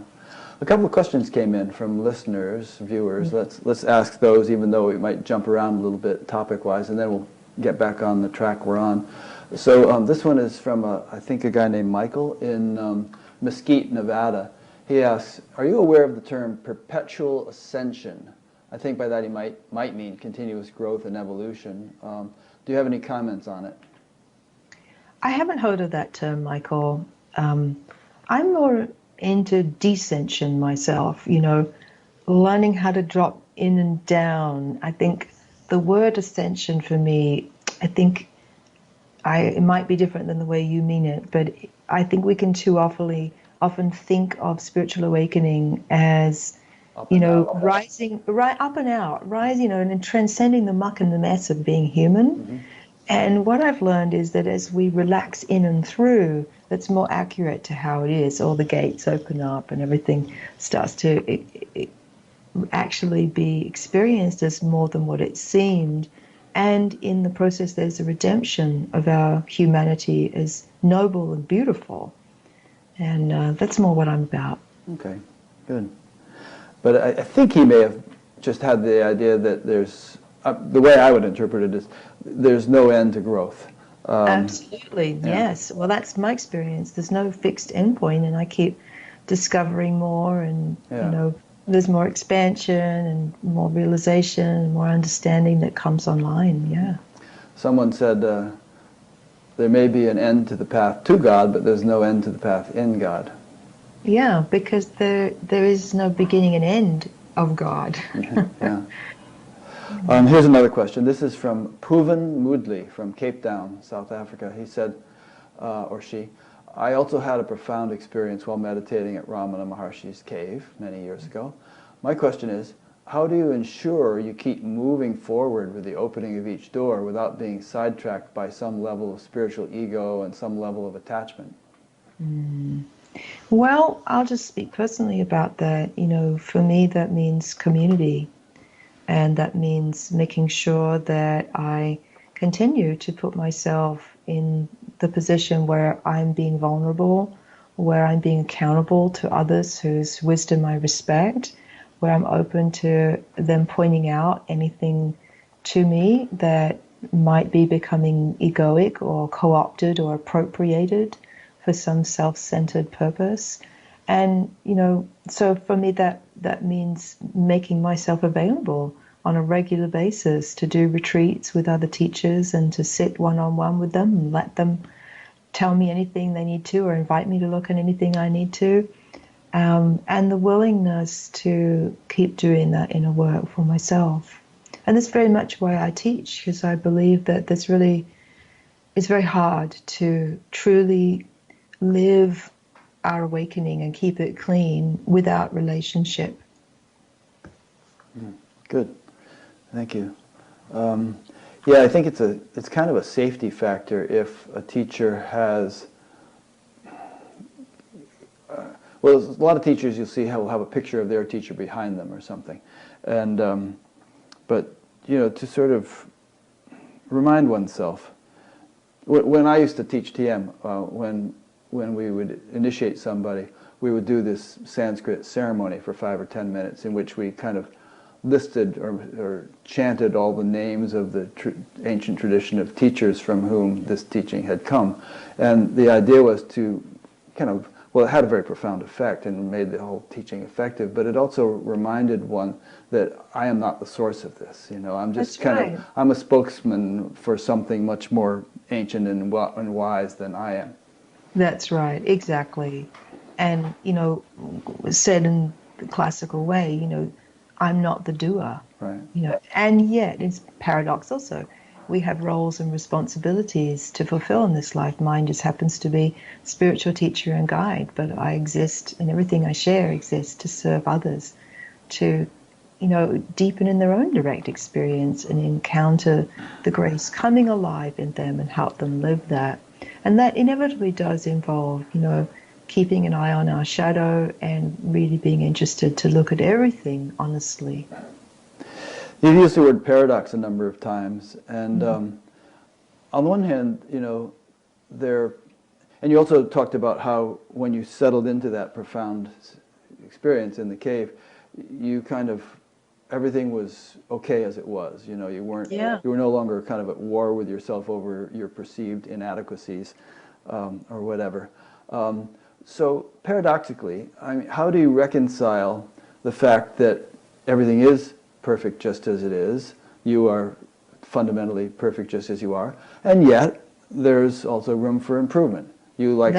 A couple of questions came in from listeners, viewers. Let's ask those, even though we might jump around a little bit topic-wise, and then we'll get back on the track we're on. So this one is from, I think, a guy named Michael in Mesquite, Nevada. He asks, are you aware of the term perpetual ascension? I think by that he might mean continuous growth and evolution. Do you have any comments on it? I haven't heard of that term, Michael. I'm more into descension myself, learning how to drop in and down. I think the word ascension for me, it might be different than the way you mean it, but I think we can too often think of spiritual awakening as, rising right up and out, and transcending the muck and the mess of being human. Mm-hmm. And what I've learned is that as we relax in and through, that's more accurate to how it is. All the gates open up and everything starts to actually be experienced as more than what it seemed. And in the process, there's a redemption of our humanity as noble and beautiful. And that's more what I'm about. Okay, good. But I think he may have just had the idea that there's, the way I would interpret it is, there's no end to growth. Absolutely, yes. Well, that's my experience. There's no fixed endpoint, and I keep discovering more, and there's more expansion and more realization and more understanding that comes online. Yeah. Someone said there may be an end to the path to God, but there's no end to the path in God. Yeah, because there is no beginning and end of God. Yeah. Here's another question. This is from Pooven Moodley from Cape Town, South Africa. He said, or she, I also had a profound experience while meditating at Ramana Maharshi's cave many years ago. My question is, how do you ensure you keep moving forward with the opening of each door without being sidetracked by some level of spiritual ego and some level of attachment? Well, I'll just speak personally about that. For me, that means community. And that means making sure that I continue to put myself in the position where I'm being vulnerable, where I'm being accountable to others whose wisdom I respect, where I'm open to them pointing out anything to me that might be becoming egoic or co-opted or appropriated for some self-centered purpose. And, so for me that means making myself available on a regular basis to do retreats with other teachers and to sit one-on-one with them and let them tell me anything they need to or invite me to look at anything I need to. And the willingness to keep doing that inner work for myself. And that's very much why I teach, because I believe that it's very hard to truly live our awakening and keep it clean without relationship. Good, thank you. Yeah, I think it's kind of a safety factor if a teacher has. Well, a lot of teachers you'll see will have a picture of their teacher behind them or something, and but to sort of remind oneself. When I used to teach TM, when we would initiate somebody, we would do this Sanskrit ceremony for 5 or 10 minutes in which we kind of listed or chanted all the names of the ancient tradition of teachers from whom this teaching had come. And the idea was to kind of, well, it had a very profound effect and made the whole teaching effective, but it also reminded one that I am not the source of this. I'm just I'm a spokesman for something much more ancient and wise than I am. That's right, exactly. And, said in the classical way, I'm not the doer. Right. And yet, it's paradox also. We have roles and responsibilities to fulfill in this life. Mine just happens to be spiritual teacher and guide, but I exist, and everything I share exists to serve others, to, deepen in their own direct experience and encounter the grace coming alive in them and help them live that. And that inevitably does involve, keeping an eye on our shadow and really being interested to look at everything honestly. You've used the word paradox a number of times, and on the one hand, and you also talked about how when you settled into that profound experience in the cave, you kind of, everything was okay as it was. You were no longer kind of at war with yourself over your perceived inadequacies or whatever. So paradoxically, how do you reconcile the fact that everything is perfect just as it is, you are fundamentally perfect just as you are, and yet there's also room for improvement? You like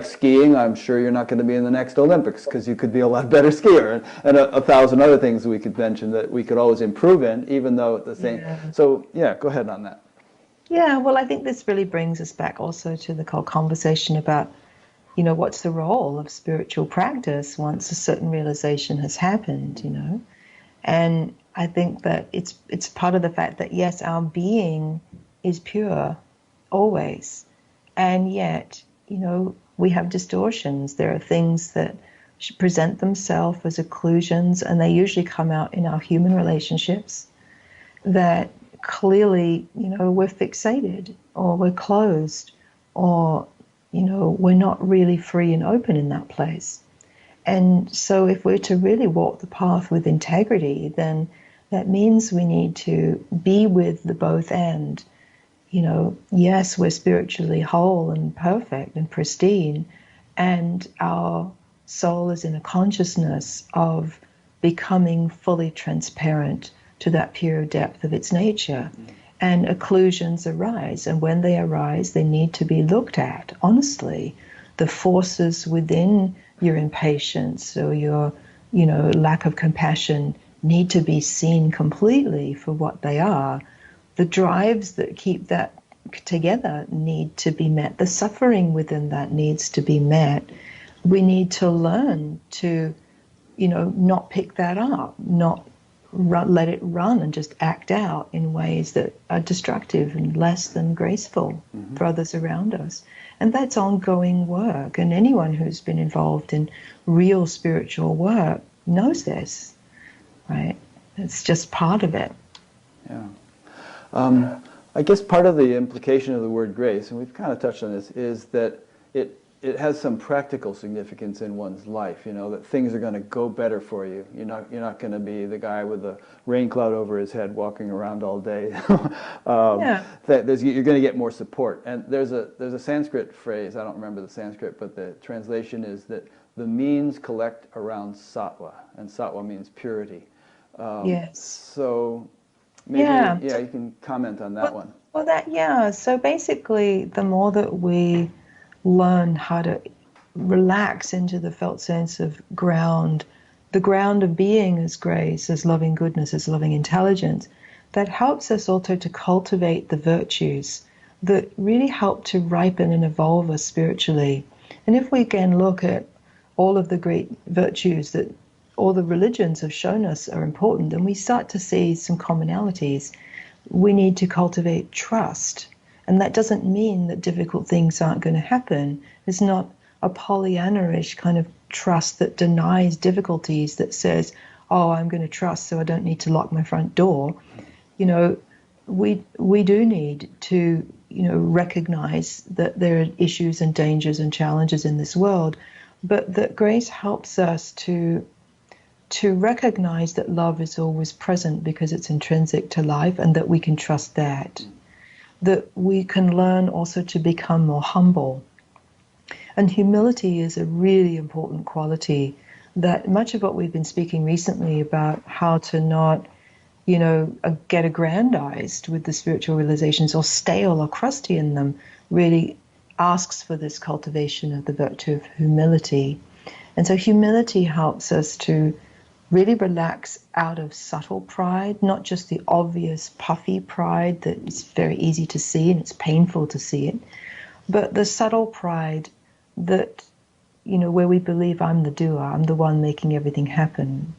skiing. I'm sure you're not going to be in the next Olympics because you could be a lot better skier, and a thousand other things we could mention that we could always improve in, even though at the same. Yeah. So go ahead on that. Yeah, well, I think this really brings us back also to the whole conversation about, what's the role of spiritual practice once a certain realization has happened, And I think that it's part of the fact that, yes, our being is pure, always. And yet, we have distortions. There are things that present themselves as occlusions, and they usually come out in our human relationships that clearly, we're fixated or we're closed or, we're not really free and open in that place. And so if we're to really walk the path with integrity, then that means we need to be with the both and. Yes, we're spiritually whole and perfect and pristine, and our soul is in a consciousness of becoming fully transparent to that pure depth of its nature. And occlusions arise, and when they arise, they need to be looked at honestly. The forces within your impatience or your, lack of compassion need to be seen completely for what they are. The drives that keep that together need to be met. The suffering within that needs to be met. We need to learn to, not pick that up, not let it run and just act out in ways that are destructive and less than graceful for others around us. And that's ongoing work. And anyone who's been involved in real spiritual work knows this, right? It's just part of it. Yeah. I guess part of the implication of the word grace, and we've kind of touched on this, is that it has some practical significance in one's life. That things are going to go better for you. You're not going to be the guy with a rain cloud over his head walking around all day. You're going to get more support. And there's a Sanskrit phrase. I don't remember the Sanskrit, but the translation is that the means collect around sattva, and sattva means purity. Yes. So maybe, Yeah. yeah, you can comment on that one. Well, yeah. So basically, the more that we learn how to relax into the felt sense of ground, the ground of being as grace, as loving goodness, as loving intelligence, that helps us also to cultivate the virtues that really help to ripen and evolve us spiritually. And if we again look at all of the great virtues that all the religions have shown us are important, then we start to see some commonalities. We need to cultivate trust. And that doesn't mean that difficult things aren't going to happen. It's not a Pollyanna-ish kind of trust that denies difficulties, that says, oh, I'm going to trust so I don't need to lock my front door. You know, we do need to, recognize that there are issues and dangers and challenges in this world, but that grace helps us to recognize that love is always present because it's intrinsic to life, and that we can trust that. That we can learn also to become more humble. And humility is a really important quality that much of what we've been speaking recently about how to not, get aggrandized with the spiritual realizations or stale or crusty in them really asks for this cultivation of the virtue of humility. And so humility helps us to really relax out of subtle pride, not just the obvious puffy pride that is very easy to see and it's painful to see it, but the subtle pride that, where we believe I'm the doer, I'm the one making everything happen,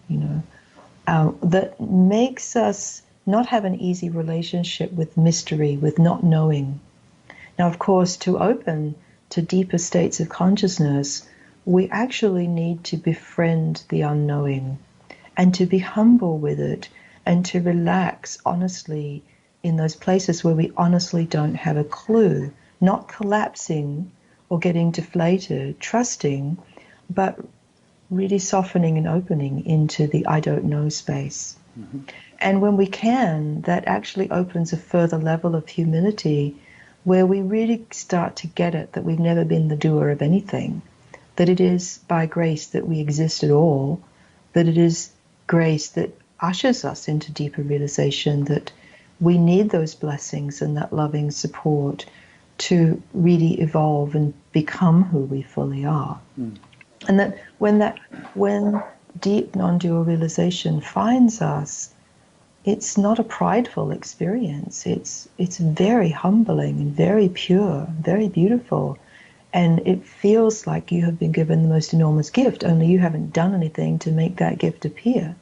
that makes us not have an easy relationship with mystery, with not knowing. Now, of course, to open to deeper states of consciousness, we actually need to befriend the unknowing, and to be humble with it, and to relax honestly in those places where we honestly don't have a clue, not collapsing or getting deflated, trusting, but really softening and opening into the I don't know space. Mm-hmm. And when we can, that actually opens a further level of humility where we really start to get it that we've never been the doer of anything, that it is by grace that we exist at all, that it is grace that ushers us into deeper realization, that we need those blessings and that loving support to really evolve and become who we fully are. Mm. And that when deep non-dual realization finds us, it's not a prideful experience. It's very humbling and very pure, very beautiful. And it feels like you have been given the most enormous gift, only you haven't done anything to make that gift appear.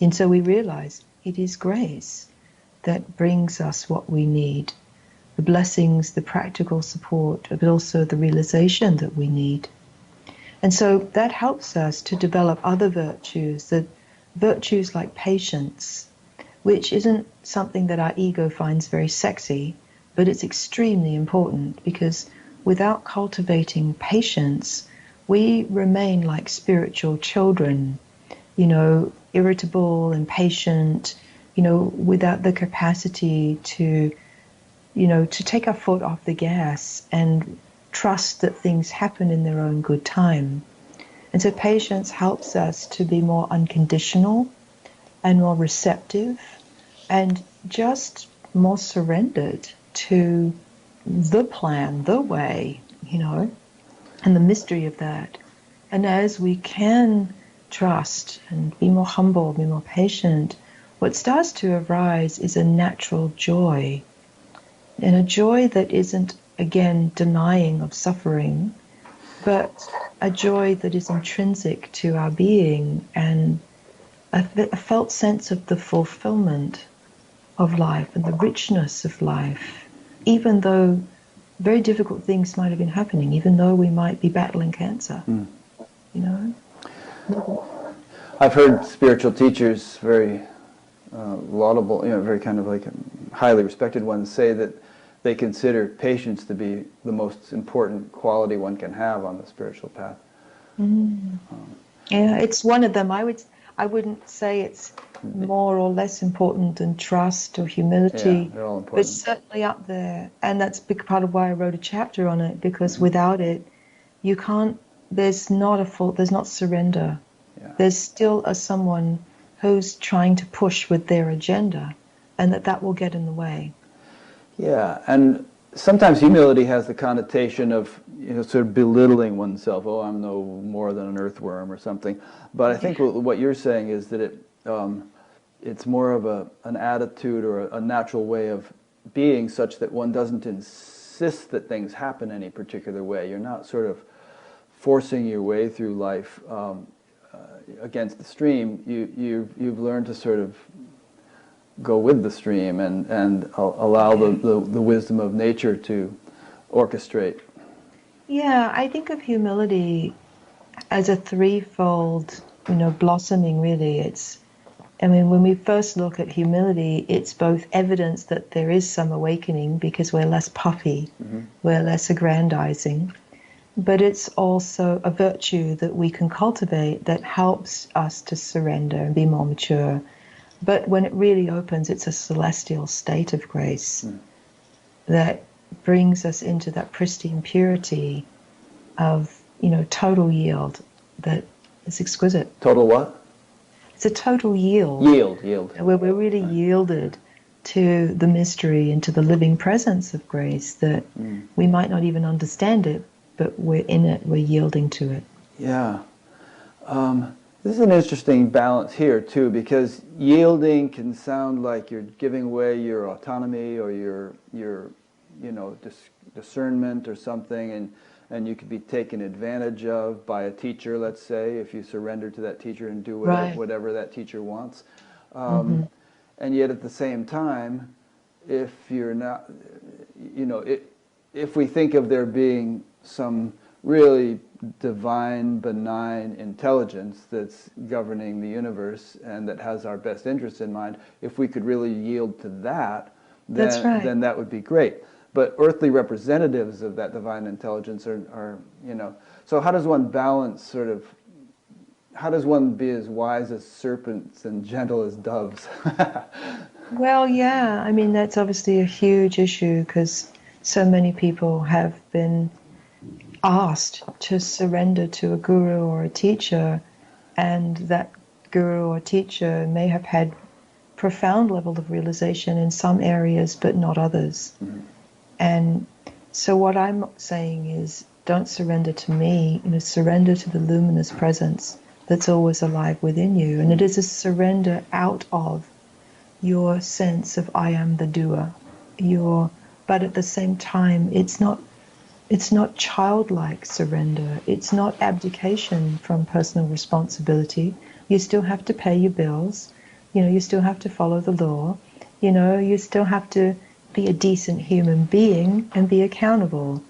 And so we realize it is grace that brings us what we need, the blessings, the practical support, but also the realization that we need. And so that helps us to develop other virtues, that virtues like patience, which isn't something that our ego finds very sexy, but it's extremely important, because without cultivating patience, we remain like spiritual children, irritable, impatient, without the capacity to take our foot off the gas and trust that things happen in their own good time. And so patience helps us to be more unconditional and more receptive and just more surrendered to the plan, the way, and the mystery of that. And as we can trust and be more humble, be more patient, what starts to arise is a natural joy. And a joy that isn't, again, denying of suffering, but a joy that is intrinsic to our being, and a felt sense of the fulfillment of life and the richness of life, even though very difficult things might have been happening, even though we might be battling cancer. I've heard spiritual teachers, very laudable, very kind of like highly respected ones, say that they consider patience to be the most important quality one can have on the spiritual path. Yeah, it's one of them. I wouldn't say it's more or less important than trust or humility. Yeah, they're all important. But it's certainly up there. And that's a big part of why I wrote a chapter on it, because without it, there's not surrender. Yeah. There's still someone who's trying to push with their agenda, and that will get in the way. Yeah, and sometimes humility has the connotation of, sort of belittling oneself. Oh, I'm no more than an earthworm or something. But I think what you're saying is that it's more of an attitude or a natural way of being, such that one doesn't insist that things happen any particular way. You're not sort of forcing your way through life against the stream. You've learned to sort of go with the stream and allow the wisdom of nature to orchestrate. Yeah, I think of humility as a threefold, blossoming really. When we first look at humility, it's both evidence that there is some awakening because we're less puffy, we're less aggrandizing, but it's also a virtue that we can cultivate that helps us to surrender and be more mature. But when it really opens, it's a celestial state of grace that brings us into that pristine purity of, total yield that is exquisite. Total what? It's a total yield. Yield. Where we're really yielded to the mystery and to the living presence of grace that we might not even understand it, but we're in it, we're yielding to it. Yeah. This is an interesting balance here, too, because yielding can sound like you're giving away your autonomy or your discernment or something, and you could be taken advantage of by a teacher, let's say, if you surrender to that teacher and do whatever that teacher wants. And yet at the same time, if you're not, if we think of there being some really divine, benign intelligence that's governing the universe and that has our best interests in mind, if we could really yield to that, then that would be great. But earthly representatives of that divine intelligence are, so how does one balance how does one be as wise as serpents and gentle as doves? Well, yeah, that's obviously a huge issue because so many people have been asked to surrender to a guru or a teacher, and that guru or teacher may have had profound level of realization in some areas but not others. And so what I'm saying is, don't surrender to me, surrender to the luminous presence that's always alive within you. And it is a surrender out of your sense of I am the doer. But at the same time, it's not childlike surrender. It's not abdication from personal responsibility. You still have to pay your bills. You still have to follow the law. You still have to be a decent human being and be accountable.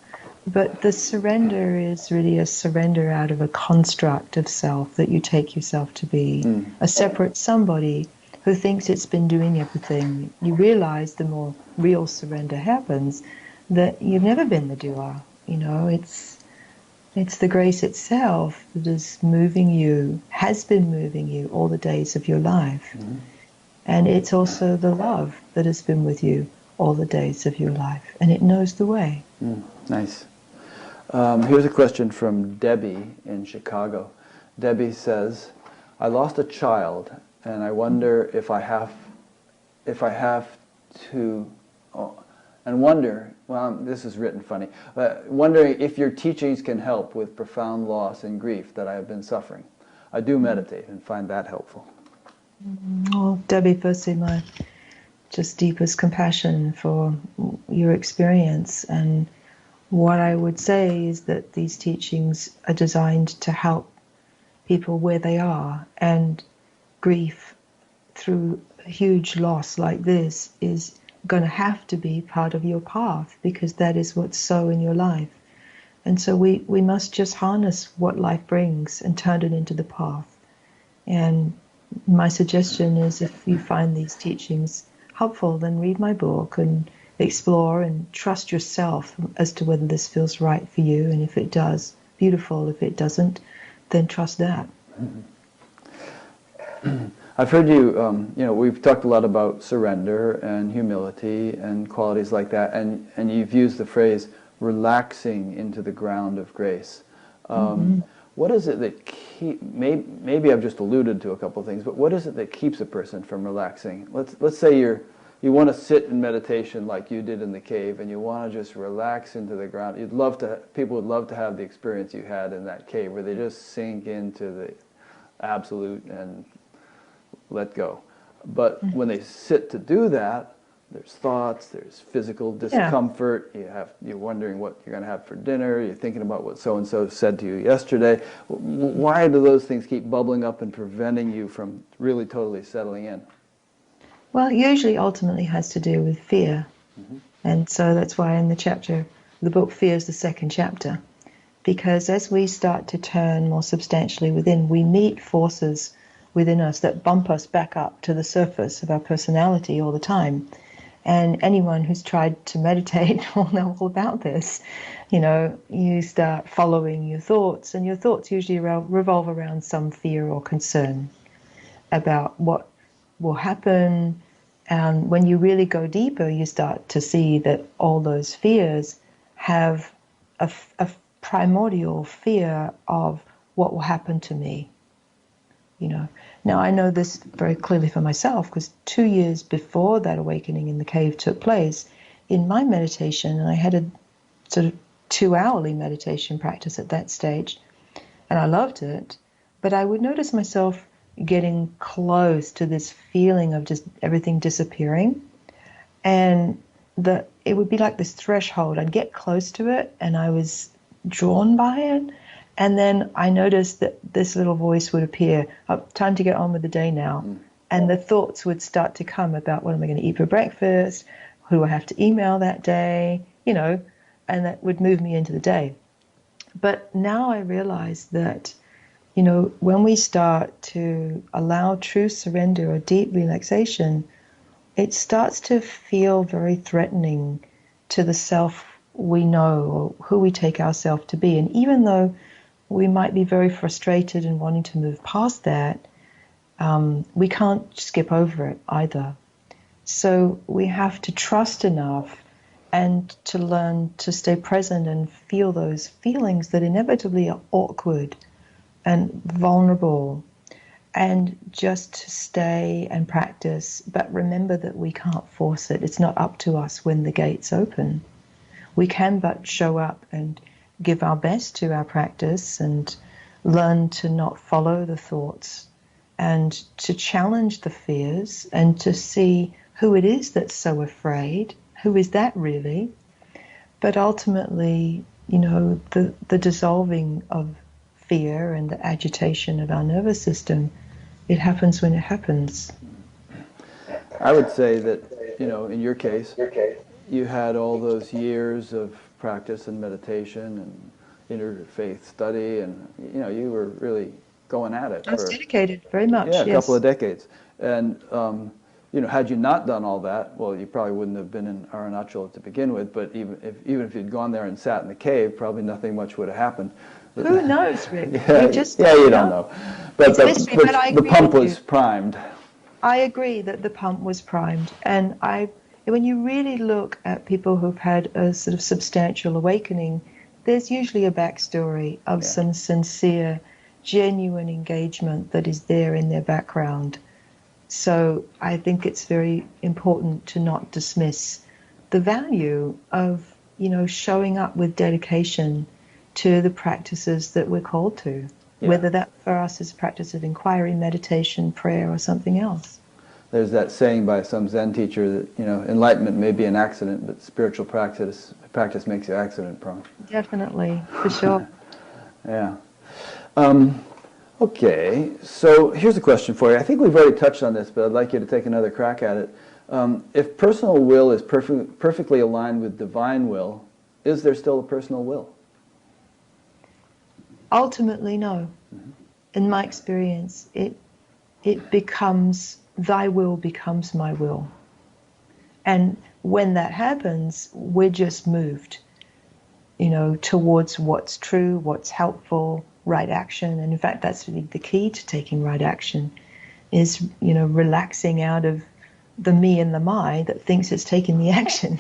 But the surrender is really a surrender out of a construct of self that you take yourself to be, a separate somebody who thinks it's been doing everything. You realize the more real surrender happens that you've never been the doer. It's the grace itself that is moving you, has been moving you all the days of your life. And it's also the love that has been with you all the days of your life. And it knows the way. Nice. Here's a question from Debbie in Chicago. Debbie says, I lost a child, and I wonder if I have to... And wonder, well, this is written funny, wondering if your teachings can help with profound loss and grief that I have been suffering. I do meditate and find that helpful. Oh, Debbie, firstly, my just deepest compassion for your experience. And what I would say is that these teachings are designed to help people where they are. And grief through a huge loss like this is going to have to be part of your path, because that is what's so in your life. And so we must just harness what life brings and turn it into the path. And my suggestion is, if you find these teachings helpful, then read my book and explore and trust yourself as to whether this feels right for you. And if it does, beautiful. If it doesn't, then trust that. I've heard you, we've talked a lot about surrender and humility and qualities like that, and you've used the phrase relaxing into the ground of grace. What is it that maybe I've just alluded to a couple of things, but what is it that keeps a person from relaxing? Let's say you want to sit in meditation like you did in the cave, and you want to just relax into the ground. People would love to have the experience you had in that cave, where they just sink into the absolute and let go. But when they sit to do that, there's thoughts, there's physical discomfort, you're wondering what you're going to have for dinner, you're thinking about what so-and-so said to you yesterday. Why do those things keep bubbling up and preventing you from really totally settling in? Well, usually ultimately has to do with fear. And so that's why in the book Fear is the second chapter. Because as we start to turn more substantially within, we meet forces within us that bump us back up to the surface of our personality all the time. And anyone who's tried to meditate will know all about this. You start following your thoughts, and your thoughts usually revolve around some fear or concern about what will happen. And when you really go deeper, you start to see that all those fears have a primordial fear of what will happen to me. Now I know this very clearly for myself, because 2 years before that awakening in the cave took place, in my meditation, and I had a sort of 2-hourly meditation practice at that stage, and I loved it, but I would notice myself getting close to this feeling of just everything disappearing, and it would be like this threshold. I'd get close to it, and I was drawn by it. And then I noticed that this little voice would appear, time to get on with the day now. And the thoughts would start to come about what am I going to eat for breakfast, who I have to email that day, and that would move me into the day. But now I realize that, when we start to allow true surrender or deep relaxation, it starts to feel very threatening to the self we know, or who we take ourselves to be. And even though we might be very frustrated and wanting to move past that, we can't skip over it either. So we have to trust enough and to learn to stay present and feel those feelings that inevitably are awkward and vulnerable, and just to stay and practice, but remember that we can't force it. It's not up to us when the gates open. We can but show up and give our best to our practice and learn to not follow the thoughts and to challenge the fears and to see who it is that's so afraid. Who is that really? But ultimately, the dissolving of fear and the agitation of our nervous system, it happens when it happens. I would say that, in your case, you had all those years of practice and meditation and interfaith study, and you were really going at it. I was dedicated very much. Yeah, a couple of decades. And had you not done all that, well, you probably wouldn't have been in Arunachal to begin with. But even if you'd gone there and sat in the cave, probably nothing much would have happened. Who knows, Rick? You don't know. But the pump was primed. I agree that the pump was primed, and when you really look at people who've had a sort of substantial awakening, there's usually a backstory of some sincere, genuine engagement that is there in their background. So I think it's very important to not dismiss the value of, showing up with dedication to the practices that we're called to, whether that for us is a practice of inquiry, meditation, prayer, or something else. There's that saying by some Zen teacher that, enlightenment may be an accident, but spiritual practice makes you accident-prone. Definitely, for sure. Yeah. Okay, so here's a question for you. I think we've already touched on this, but I'd like you to take another crack at it. If personal will is perfectly aligned with divine will, is there still a personal will? Ultimately, no. In my experience, it becomes, thy will becomes my will. And when that happens, we're just moved, towards what's true, what's helpful, right action. And in fact, that's really the key to taking right action, is, relaxing out of the me and the my that thinks it's taking the action.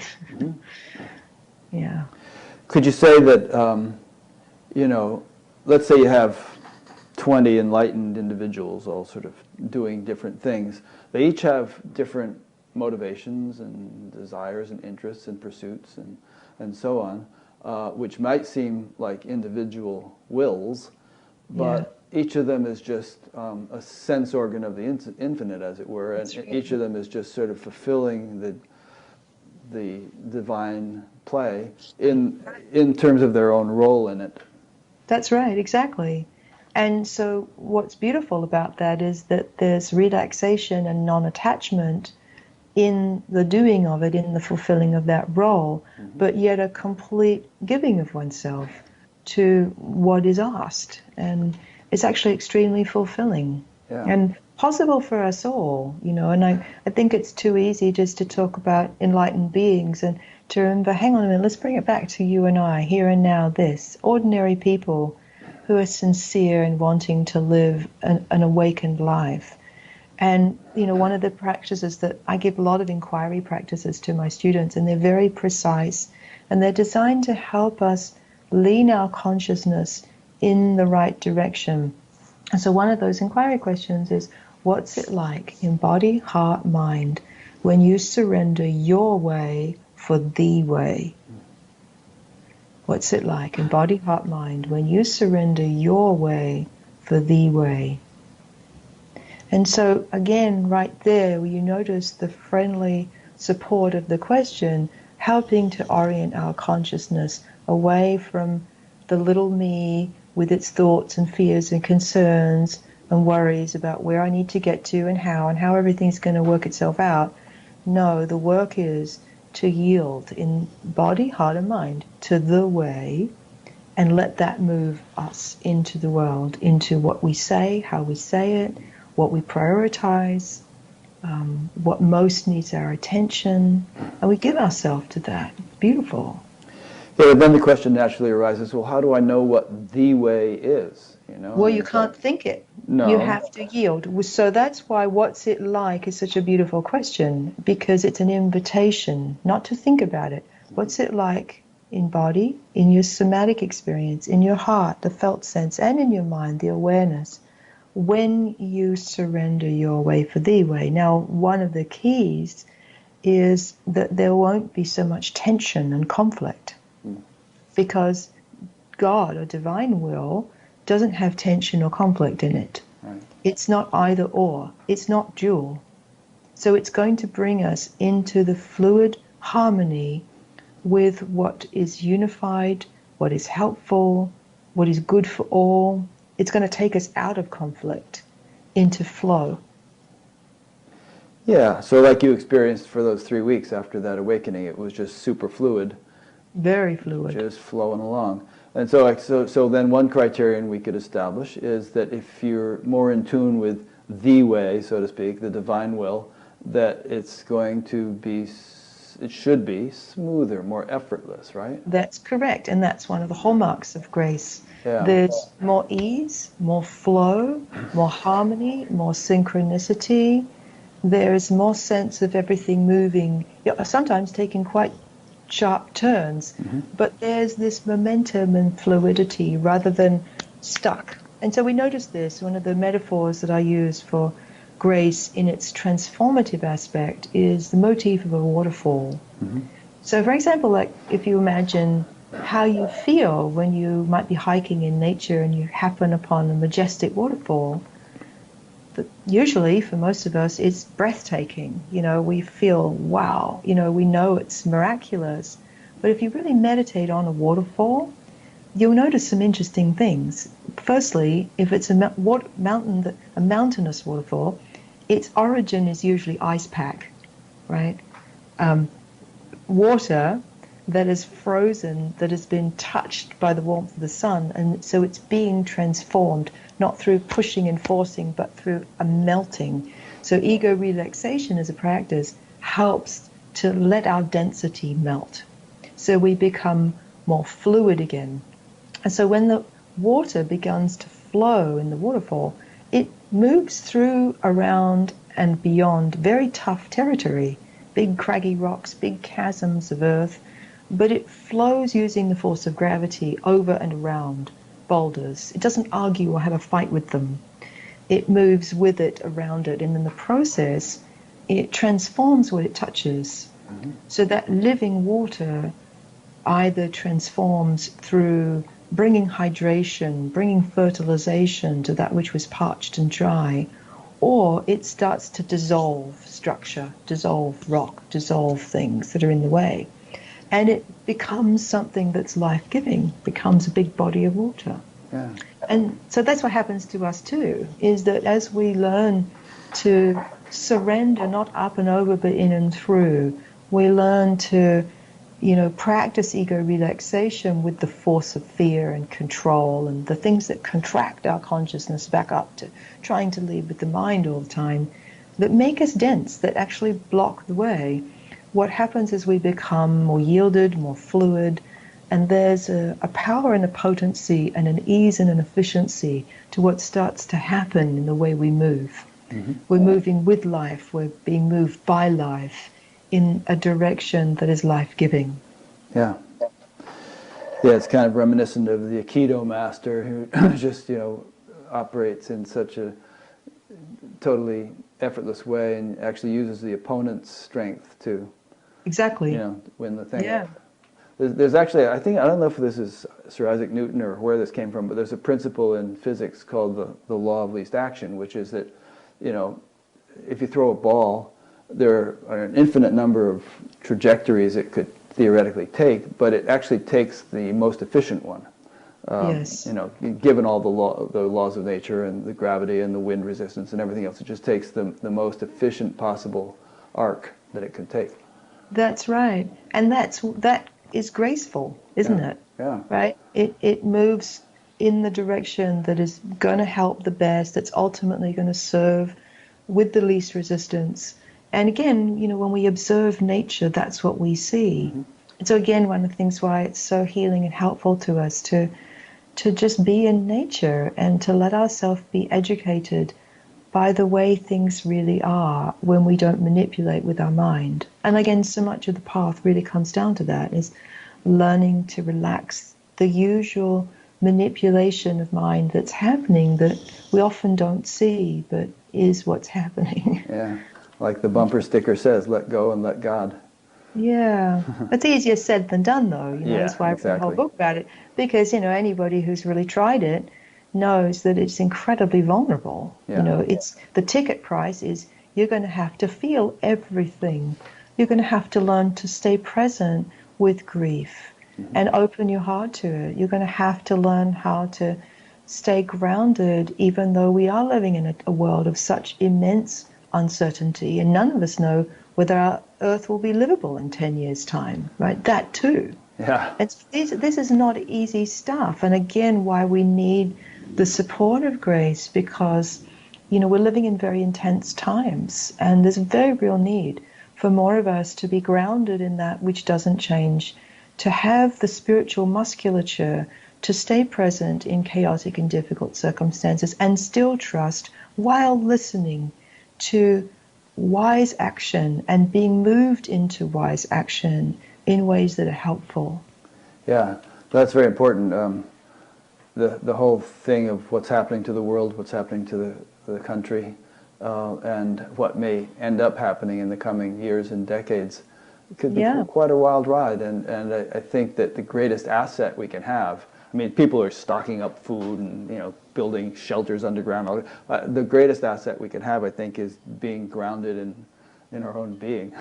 Yeah. Could you say that, let's say you have 20 enlightened individuals all sort of doing different things. They each have different motivations and desires and interests and pursuits and so on, which might seem like individual wills, but each of them is just a sense organ of the infinite, as it were, and each of them is just sort of fulfilling the divine play in terms of their own role in it. That's right, exactly. And so what's beautiful about that is that there's relaxation and non-attachment in the doing of it, in the fulfilling of that role, but yet a complete giving of oneself to what is asked. And it's actually extremely fulfilling and possible for us all, you know. And I think it's too easy just to talk about enlightened beings and to remember, hang on a minute, let's bring it back to you and I, here and now, this. Ordinary people who are sincere in wanting to live an awakened life. And, you know, one of the practices that I give a lot of inquiry practices to my students, and they're very precise, and they're designed to help us lean our consciousness in the right direction. And so one of those inquiry questions is, what's it like in body, heart, mind, when you surrender your way for the way? What's it like in body, heart, mind, when you surrender your way for the way? And so, again, right there, where you notice the friendly support of the question, helping to orient our consciousness away from the little me with its thoughts and fears and concerns and worries about where I need to get to and how everything's going to work itself out. No, the work is to yield in body, heart, and mind to the way, and let that move us into the world, into what we say, how we say it, what we prioritize, what most needs our attention, and we give ourselves to that. Beautiful. Yeah, but then the question naturally arises, well, how do I know what the way is? You know? Well, you can't think it. No. You have to yield. So that's why what's it like is such a beautiful question, because it's an invitation not to think about it. What's it like in body, in your somatic experience, in your heart, the felt sense, and in your mind, the awareness, when you surrender your way for the way? Now, one of the keys is that there won't be so much tension and conflict, because God or divine will doesn't have tension or conflict in it. Right. It's not either or. It's not dual. So it's going to bring us into the fluid harmony with what is unified, what is helpful, what is good for all. It's going to take us out of conflict into flow. Yeah, so like you experienced for those 3 weeks after that awakening, it was just super fluid. Very fluid. Just flowing along. And so then one criterion we could establish is that if you're more in tune with the way, so to speak, the divine will, that it's going to be, it should be smoother, more effortless, right? That's correct, and that's one of the hallmarks of grace. Yeah. There's more ease, more flow, more harmony, more synchronicity. There's more sense of everything moving, sometimes taking quite sharp turns, but there's this momentum and fluidity rather than stuck. And so we notice this. One of the metaphors that I use for grace in its transformative aspect is the motif of a waterfall. So for example, like if you imagine how you feel when you might be hiking in nature and you happen upon a majestic waterfall, but usually for most of us it's breathtaking. You know, we feel wow, you know, we know it's miraculous. But if you really meditate on a waterfall, you'll notice some interesting things. Firstly, if it's a mountainous waterfall, its origin is usually ice pack, right? Water that is frozen, that has been touched by the warmth of the sun, and so it's being transformed, not through pushing and forcing, but through a melting. So ego relaxation as a practice helps to let our density melt, so we become more fluid again. And so when the water begins to flow in the waterfall, it moves through, around, and beyond very tough territory, big craggy rocks, big chasms of earth, but it flows using the force of gravity over and around boulders. It doesn't argue or have a fight with them. It moves with it, around it, and in the process, it transforms what it touches. So that living water either transforms through bringing hydration, bringing fertilization to that which was parched and dry, or it starts to dissolve structure, dissolve rock, dissolve things that are in the way. And it becomes something that's life-giving, becomes a big body of water. Yeah. And so that's what happens to us too, is that as we learn to surrender, not up and over, but in and through, we learn to, practice ego relaxation with the force of fear and control and the things that contract our consciousness back up to trying to lead with the mind all the time, that make us dense, that actually block the way. What happens is we become more yielded, more fluid, and there's a power and a potency and an ease and an efficiency to what starts to happen in the way we move. We're moving with life, we're being moved by life in a direction that is life-giving. Yeah. Yeah, it's kind of reminiscent of the Aikido master who just, operates in such a totally effortless way and actually uses the opponent's strength to, Exactly. win the thing. Yeah. There's actually, I don't know if this is Sir Isaac Newton or where this came from, but there's a principle in physics called the law of least action, which is that, if you throw a ball, there are an infinite number of trajectories it could theoretically take, but it actually takes the most efficient one. Yes. Given all the laws of nature and the gravity and the wind resistance and everything else, it just takes the most efficient possible arc that it can take. That's right. And that is graceful, isn't it? Yeah. Right? It moves in the direction that is going to help the best, that's ultimately going to serve with the least resistance. And again, when we observe nature, that's what we see. And so again, one of the things why it's so healing and helpful to us to just be in nature and to let ourselves be educated by the way things really are when we don't manipulate with our mind. And again, so much of the path really comes down to that, is learning to relax the usual manipulation of mind that's happening that we often don't see, but is what's happening. Yeah. Like the bumper sticker says, let go and let God. Yeah. It's easier said than done, though. That's why I wrote a whole book about it. Because, anybody who's really tried it knows that it's incredibly vulnerable. Yeah. It's the ticket price is you're going to have to feel everything. You're going to have to learn to stay present with grief and open your heart to it. You're going to have to learn how to stay grounded, even though we are living in a world of such immense uncertainty, and none of us know whether our Earth will be livable in 10 years' time, right? That too. Yeah. This is not easy stuff, and again, why we need the support of grace, because, we're living in very intense times, and there's a very real need for more of us to be grounded in that which doesn't change, to have the spiritual musculature to stay present in chaotic and difficult circumstances and still trust while listening to wise action and being moved into wise action in ways that are helpful. Yeah, that's very important. The whole thing of what's happening to the world, what's happening to the country, and what may end up happening in the coming years and decades could be quite a wild ride. And I think that the greatest asset we can have, people are stocking up food and building shelters underground. The greatest asset we can have, I think, is being grounded in our own being.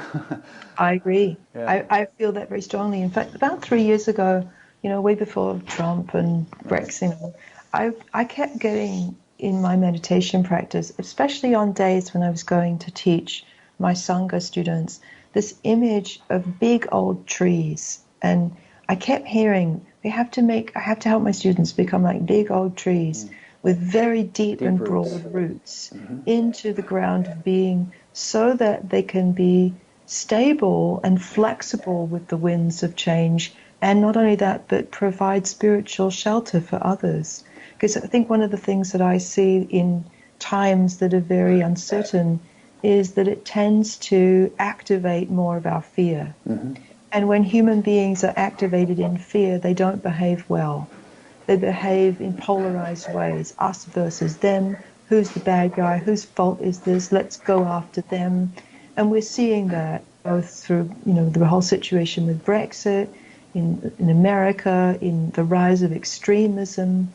I agree. Yeah. I feel that very strongly. In fact, about 3 years ago, way before Trump and Brexit, I kept getting in my meditation practice, especially on days when I was going to teach my Sangha students, this image of big old trees. And I kept hearing, I have to help my students become like big old trees with very deep and roots. broad roots into the ground of being, so that they can be stable and flexible with the winds of change. And not only that, but provide spiritual shelter for others. Because I think one of the things that I see in times that are very uncertain is that it tends to activate more of our fear. And when human beings are activated in fear, they don't behave well. They behave in polarized ways, us versus them. Who's the bad guy? Whose fault is this? Let's go after them. And we're seeing that both through, the whole situation with Brexit, in America, in the rise of extremism.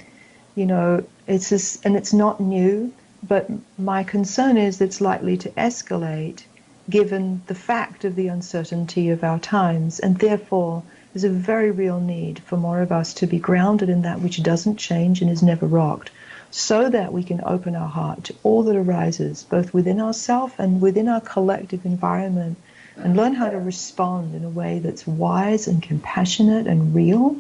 It's just, and it's not new, but my concern is it's likely to escalate given the fact of the uncertainty of our times, and therefore there's a very real need for more of us to be grounded in that which doesn't change and is never rocked, so that we can open our heart to all that arises, both within ourselves and within our collective environment, and learn how to respond in a way that's wise and compassionate and real.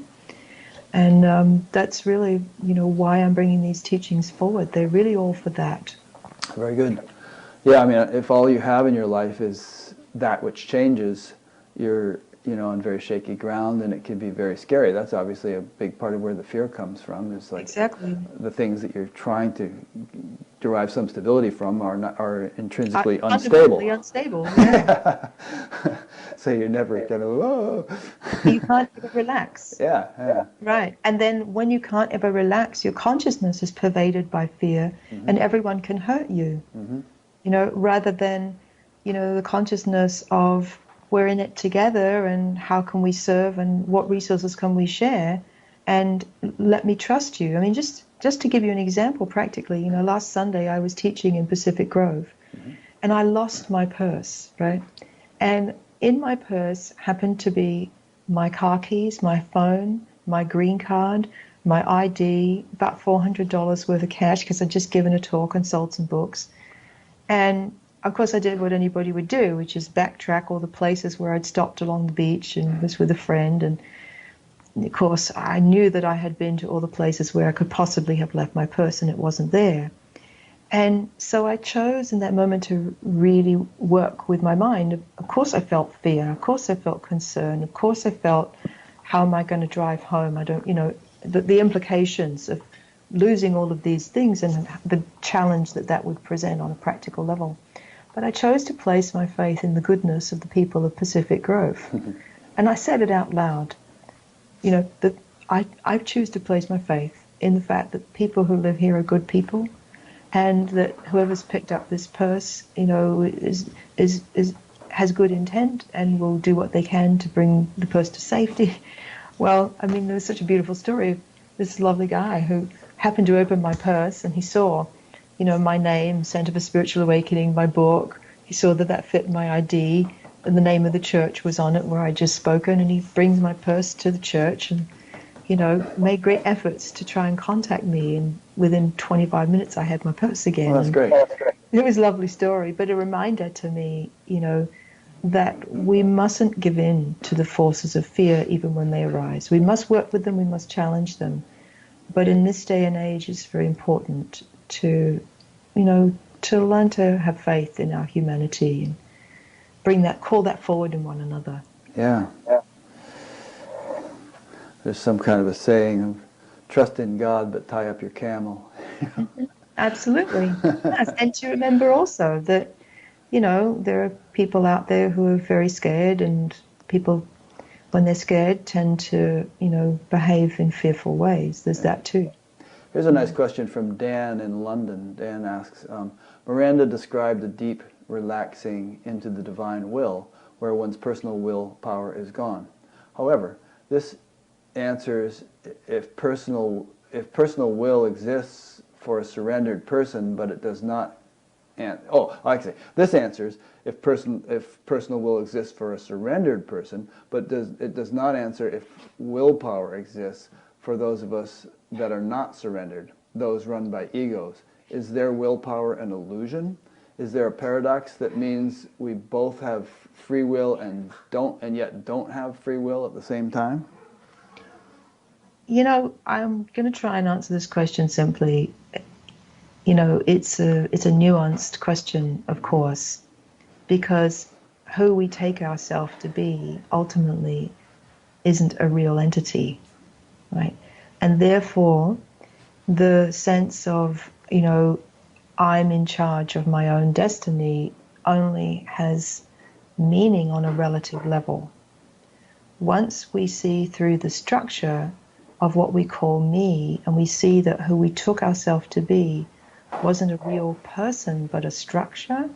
And that's really, why I'm bringing these teachings forward. They're really all for that. Very good. Yeah, I mean, if all you have in your life is that which changes, you're, on very shaky ground, and it can be very scary. That's obviously a big part of where the fear comes from. Is like exactly the things that you're trying to derive some stability from are intrinsically unstable. Unstable. Yeah. So you're never gonna. Whoa. You can't ever relax. Yeah. Right. And then when you can't ever relax, your consciousness is pervaded by fear, and everyone can hurt you. Rather than, the consciousness of we're in it together, and how can we serve, and what resources can we share, and let me trust you. I mean, just to give you an example practically, last Sunday I was teaching in Pacific Grove, and I lost my purse, right? And in my purse happened to be my car keys, my phone, my green card, my ID, about $400 worth of cash, because I'd just given a talk and sold some books. And of course I did what anybody would do, which is backtrack all the places where I'd stopped along the beach and was with a friend. And of course I knew that I had been to all the places where I could possibly have left my purse, and it wasn't there. And so I chose in that moment to really work with my mind. Of course I felt fear. Of course I felt concern. Of course I felt, how am I going to drive home? I don't, the implications of losing all of these things and the challenge that would present on a practical level. But I chose to place my faith in the goodness of the people of Pacific Grove. And I said it out loud. That I choose to place my faith in the fact that people who live here are good people, and that whoever's picked up this purse, has good intent and will do what they can to bring the purse to safety. Well, I mean, there's such a beautiful story of this lovely guy who happened to open my purse, and he saw, my name, Center for Spiritual Awakening, my book. He saw that fit my ID, and the name of the church was on it where I'd just spoken, and he brings my purse to the church and, made great efforts to try and contact me, and within 25 minutes I had my purse again. Well, that's great. It was a lovely story, but a reminder to me, that we mustn't give in to the forces of fear even when they arise. We must work with them, we must challenge them. But in this day and age, it's very important to, to learn to have faith in our humanity and call that forward in one another. Yeah. There's some kind of a saying of trust in God, but tie up your camel. Absolutely. Yes. And to remember also that, there are people out there who are very scared, and people, when they're scared, tend to, behave in fearful ways. There's that too. Here's a nice question from Dan in London. Dan asks, Miranda described a deep relaxing into the divine will, where one's personal willpower is gone. However, this answers if personal will exists for a surrendered person, but it does not. This answers if personal will exists for a surrendered person, but it does not answer if willpower exists for those of us that are not surrendered, those run by egos. Is their willpower an illusion? Is there a paradox that means we both have free will and yet don't have free will at the same time? I'm going to try and answer this question simply. It's a nuanced question, of course, because who we take ourselves to be ultimately isn't a real entity, right? And therefore, the sense of, I'm in charge of my own destiny only has meaning on a relative level. Once we see through the structure of what we call me, and we see that who we took ourselves to be wasn't a real person but a structure,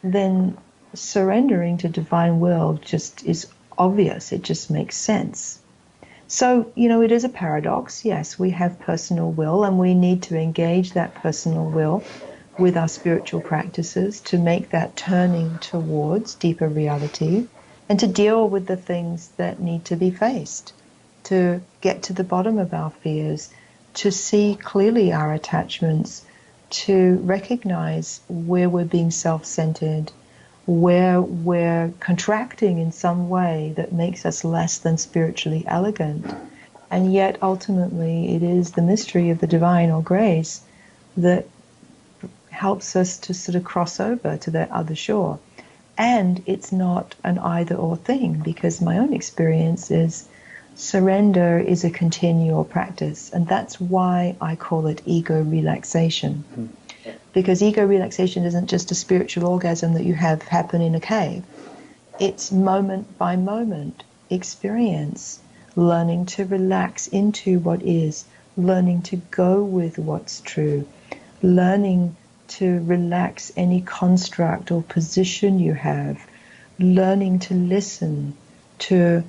then surrendering to divine will just is obvious. It just makes sense. So, it is a paradox. Yes, we have personal will, and we need to engage that personal will with our spiritual practices to make that turning towards deeper reality and to deal with the things that need to be faced, to get to the bottom of our fears, to see clearly our attachments, to recognize where we're being self-centered, where we're contracting in some way that makes us less than spiritually elegant. And yet, ultimately, it is the mystery of the divine or grace that helps us to sort of cross over to that other shore. And it's not an either-or thing, because my own experience is surrender is a continual practice. And that's why I call it ego relaxation. Because ego relaxation isn't just a spiritual orgasm that you have happen in a cave. It's moment by moment experience, learning to relax into what is, learning to go with what's true, learning to relax any construct or position you have, learning to listen to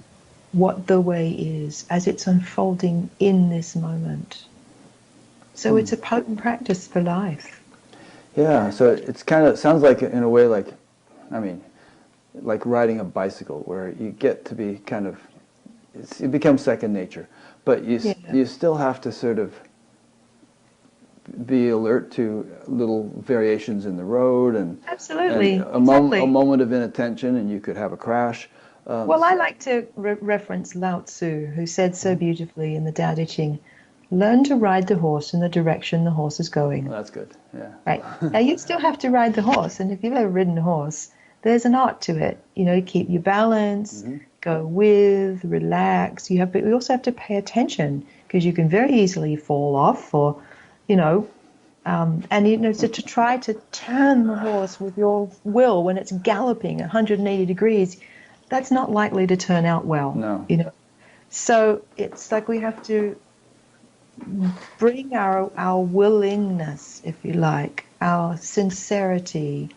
what the way is as it's unfolding in this moment. So it's a potent practice for life. Yeah, so it's kind of sounds like in a way like riding a bicycle, where you get to be kind of it becomes second nature, but you still have to sort of be alert to little variations in the road and absolutely and a moment of inattention and you could have a crash. Well, I like to reference Lao Tzu, who said so beautifully in the Tao Te Ching, learn to ride the horse in the direction the horse is going. Well, that's good, yeah. Right. Now, you still have to ride the horse, and if you've ever ridden a horse, there's an art to it. Keep your balance, go with, relax. But we also have to pay attention, because you can very easily fall off, or, so to try to turn the horse with your will when it's galloping 180 degrees, that's not likely to turn out well. No. So it's like we have to bring our willingness, if you like, our sincerity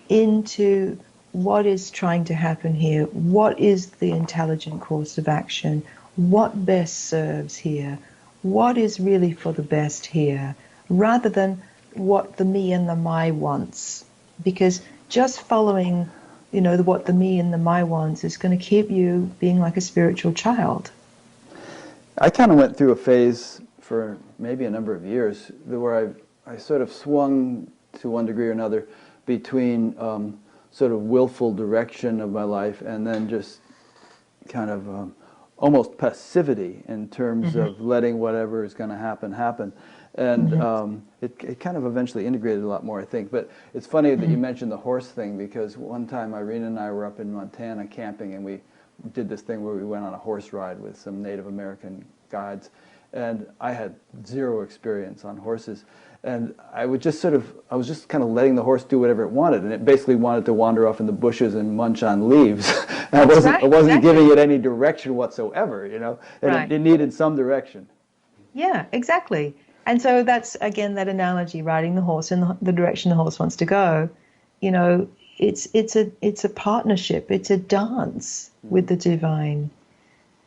into what is trying to happen here, what is the intelligent course of action, what best serves here, what is really for the best here, rather than what the me and the my wants. Because just following, what the me and the my wants is going to keep you being like a spiritual child. I kind of went through a phase for maybe a number of years where I sort of swung to one degree or another between sort of willful direction of my life and then just kind of almost passivity in terms of letting whatever is going to happen. And it kind of eventually integrated a lot more, I think. But it's funny that you mentioned the horse thing, because one time Irene and I were up in Montana camping, and we did this thing where we went on a horse ride with some Native American guides. And I had zero experience on horses. And I was just kind of letting the horse do whatever it wanted. And it basically wanted to wander off in the bushes and munch on leaves. I wasn't giving it any direction whatsoever, And it needed some direction. Yeah, exactly. And so that's, again, that analogy, riding the horse in the direction the horse wants to go. It's a partnership. It's a dance with the divine.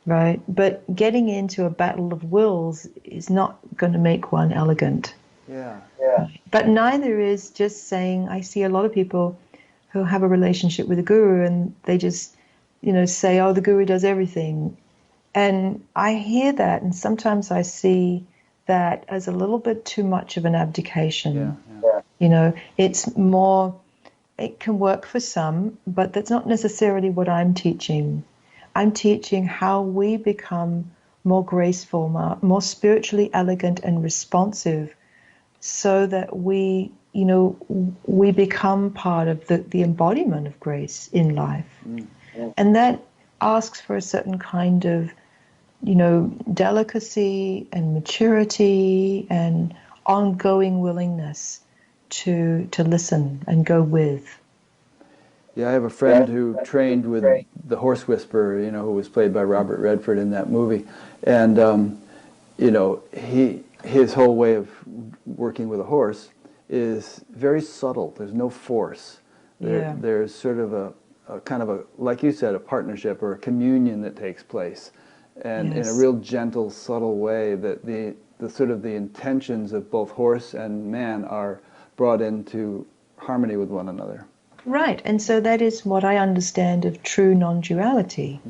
Right? But getting into a battle of wills is not going to make one elegant. Yeah. But neither is just saying, I see a lot of people who have a relationship with a guru and they just, say, oh, the guru does everything. And I hear that, and sometimes I see that as a little bit too much of an abdication. Yeah. It's more, it can work for some, but that's not necessarily what I'm teaching. I'm teaching how we become more graceful, more spiritually elegant and responsive, so that we become part of the embodiment of grace in life. And that asks for a certain kind of, delicacy and maturity and ongoing willingness to listen and go with. Yeah, I have a friend who trained with the Horse Whisperer, who was played by Robert Redford in that movie. And his whole way of working with a horse is very subtle. There's no force. There's sort of a kind of a, like you said, a partnership or a communion that takes place, and in a real gentle, subtle way that the sort of the intentions of both horse and man are brought into harmony with one another. Right, and so that is what I understand of true non-duality,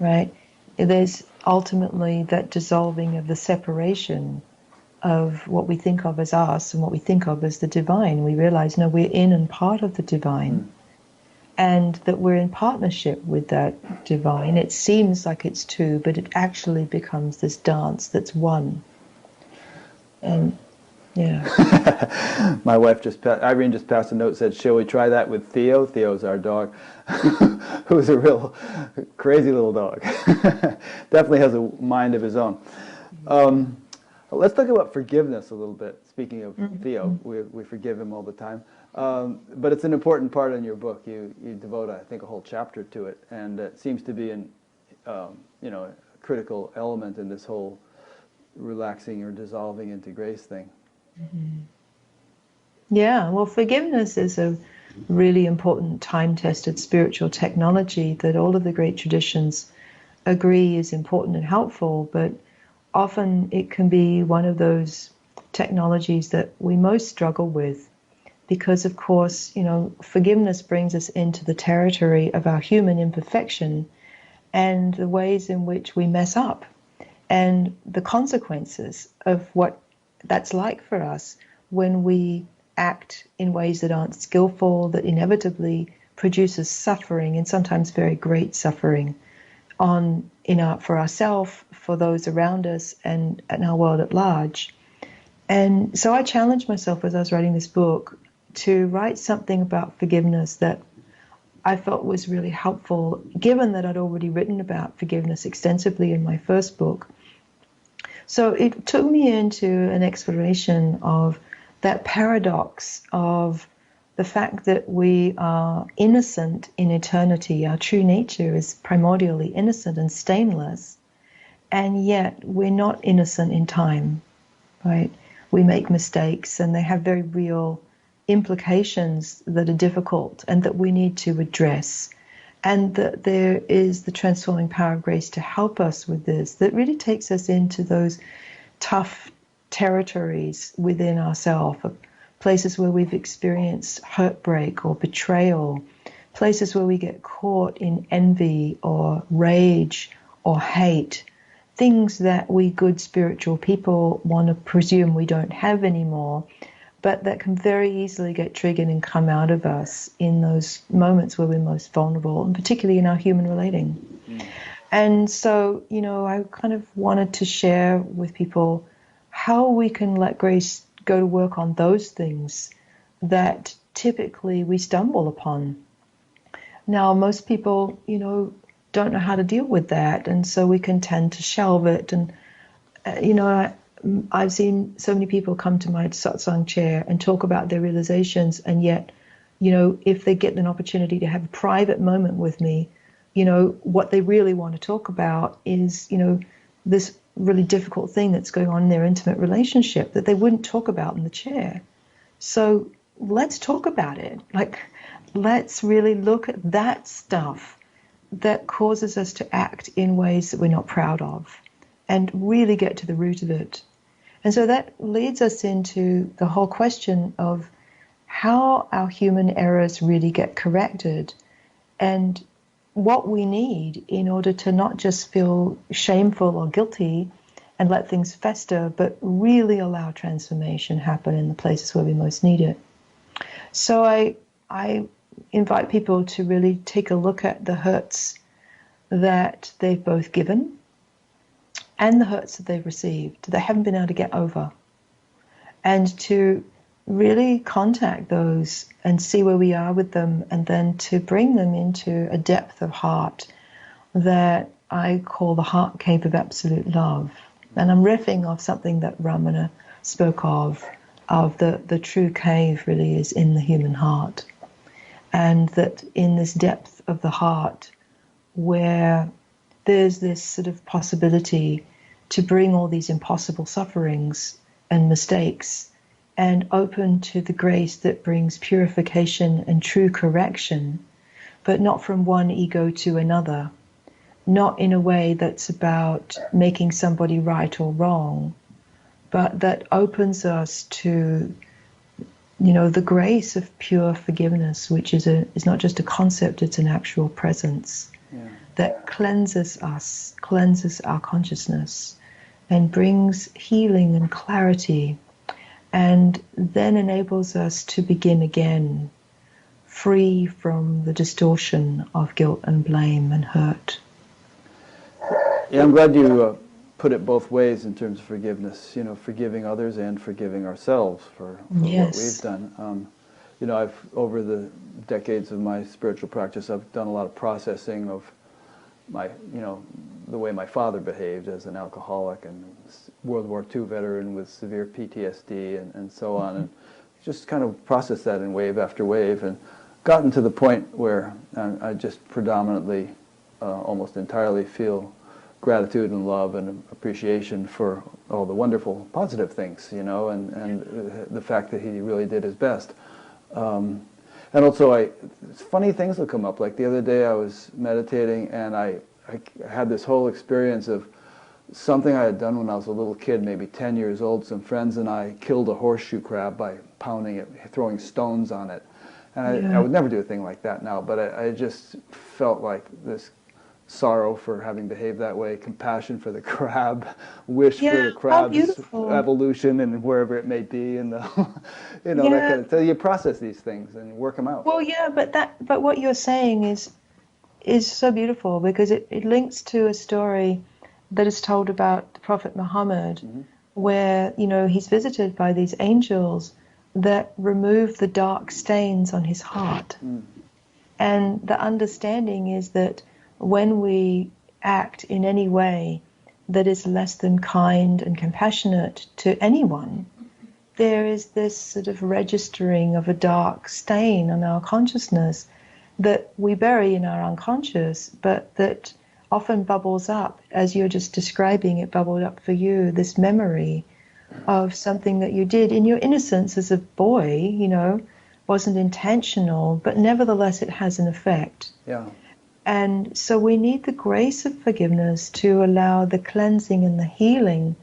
right? There's ultimately that dissolving of the separation of what we think of as us and what we think of as the divine. We realize, no, we're in and part of the divine, and that we're in partnership with that divine. It seems like it's two, but it actually becomes this dance that's one. And my wife Irene just passed a note, said, "Shall we try that with Theo?" Theo's our dog, who's a real crazy little dog. Definitely has a mind of his own. Let's talk about forgiveness a little bit. Speaking of Theo, we forgive him all the time. But it's an important part in your book. You devote, I think, a whole chapter to it, and it seems to be a critical element in this whole relaxing or dissolving into grace thing. Yeah, well, forgiveness is a really important time-tested spiritual technology that all of the great traditions agree is important and helpful, but often it can be one of those technologies that we most struggle with because, of course, forgiveness brings us into the territory of our human imperfection and the ways in which we mess up and the consequences of what that's like for us when we act in ways that aren't skillful, that inevitably produces suffering, and sometimes very great suffering for ourselves, for those around us, and in our world at large. And so I challenged myself as I was writing this book to write something about forgiveness that I felt was really helpful, given that I'd already written about forgiveness extensively in my first book. So it took me into an exploration of that paradox of the fact that we are innocent in eternity. Our true nature is primordially innocent and stainless, and yet we're not innocent in time, right? We make mistakes, and they have very real implications that are difficult and that we need to address. And that there is the transforming power of grace to help us with this, that really takes us into those tough territories within ourselves, places where we've experienced heartbreak or betrayal, places where we get caught in envy or rage or hate, things that we good spiritual people want to presume we don't have anymore, but that can very easily get triggered and come out of us in those moments where we're most vulnerable, and particularly in our human relating. And so, I kind of wanted to share with people how we can let grace go to work on those things that typically we stumble upon. Now, most people, don't know how to deal with that, and so we can tend to shelve it. And, I've seen so many people come to my satsang chair and talk about their realizations, and yet, if they get an opportunity to have a private moment with me, what they really want to talk about is, this really difficult thing that's going on in their intimate relationship that they wouldn't talk about in the chair. So let's talk about it. Let's really look at that stuff that causes us to act in ways that we're not proud of and really get to the root of it. And so that leads us into the whole question of how our human errors really get corrected and what we need in order to not just feel shameful or guilty and let things fester, but really allow transformation happen in the places where we most need it. So I invite people to really take a look at the hurts that they've both given and the hurts that they've received, that they haven't been able to get over, and to really contact those and see where we are with them, and then to bring them into a depth of heart that I call the heart cave of absolute love. And I'm riffing off something that Ramana spoke of the true cave really is in the human heart. And that in this depth of the heart where there's this sort of possibility to bring all these impossible sufferings and mistakes, and open to the grace that brings purification and true correction, but not from one ego to another, not in a way that's about making somebody right or wrong, but that opens us to, the grace of pure forgiveness, which is not just a concept, it's an actual presence. Yeah. That cleanses us, cleanses our consciousness, and brings healing and clarity, and then enables us to begin again, free from the distortion of guilt and blame and hurt. Yeah, I'm glad you put it both ways in terms of forgiveness, forgiving others and forgiving ourselves for yes. what we've done. I've, over the decades of my spiritual practice, I've done a lot of processing of my, the way my father behaved as an alcoholic and World War II veteran with severe PTSD and so on, and just kind of processed that in wave after wave, and gotten to the point where I just predominantly, almost entirely feel gratitude and love and appreciation for all the wonderful positive things, and the fact that he really did his best. And also, funny things will come up. Like the other day, I was meditating, and I had this whole experience of something I had done when I was a little kid, maybe 10 years old. Some friends and I killed a horseshoe crab by pounding it, throwing stones on it. And I would never do a thing like that now, but I just felt like this sorrow for having behaved that way, compassion for the crab, wish for the crab's evolution and wherever it may be, and that kind of. So you process these things and work them out. Well, yeah, but what you're saying is so beautiful, because it links to a story that is told about the Prophet Muhammad, where he's visited by these angels that remove the dark stains on his heart, and the understanding is that when we act in any way that is less than kind and compassionate to anyone, there is this sort of registering of a dark stain on our consciousness that we bury in our unconscious, but that often bubbles up, as you're just describing it bubbled up for you, this memory of something that you did in your innocence as a boy, wasn't intentional, but nevertheless it has an effect. Yeah. And so we need the grace of forgiveness to allow the cleansing and the healing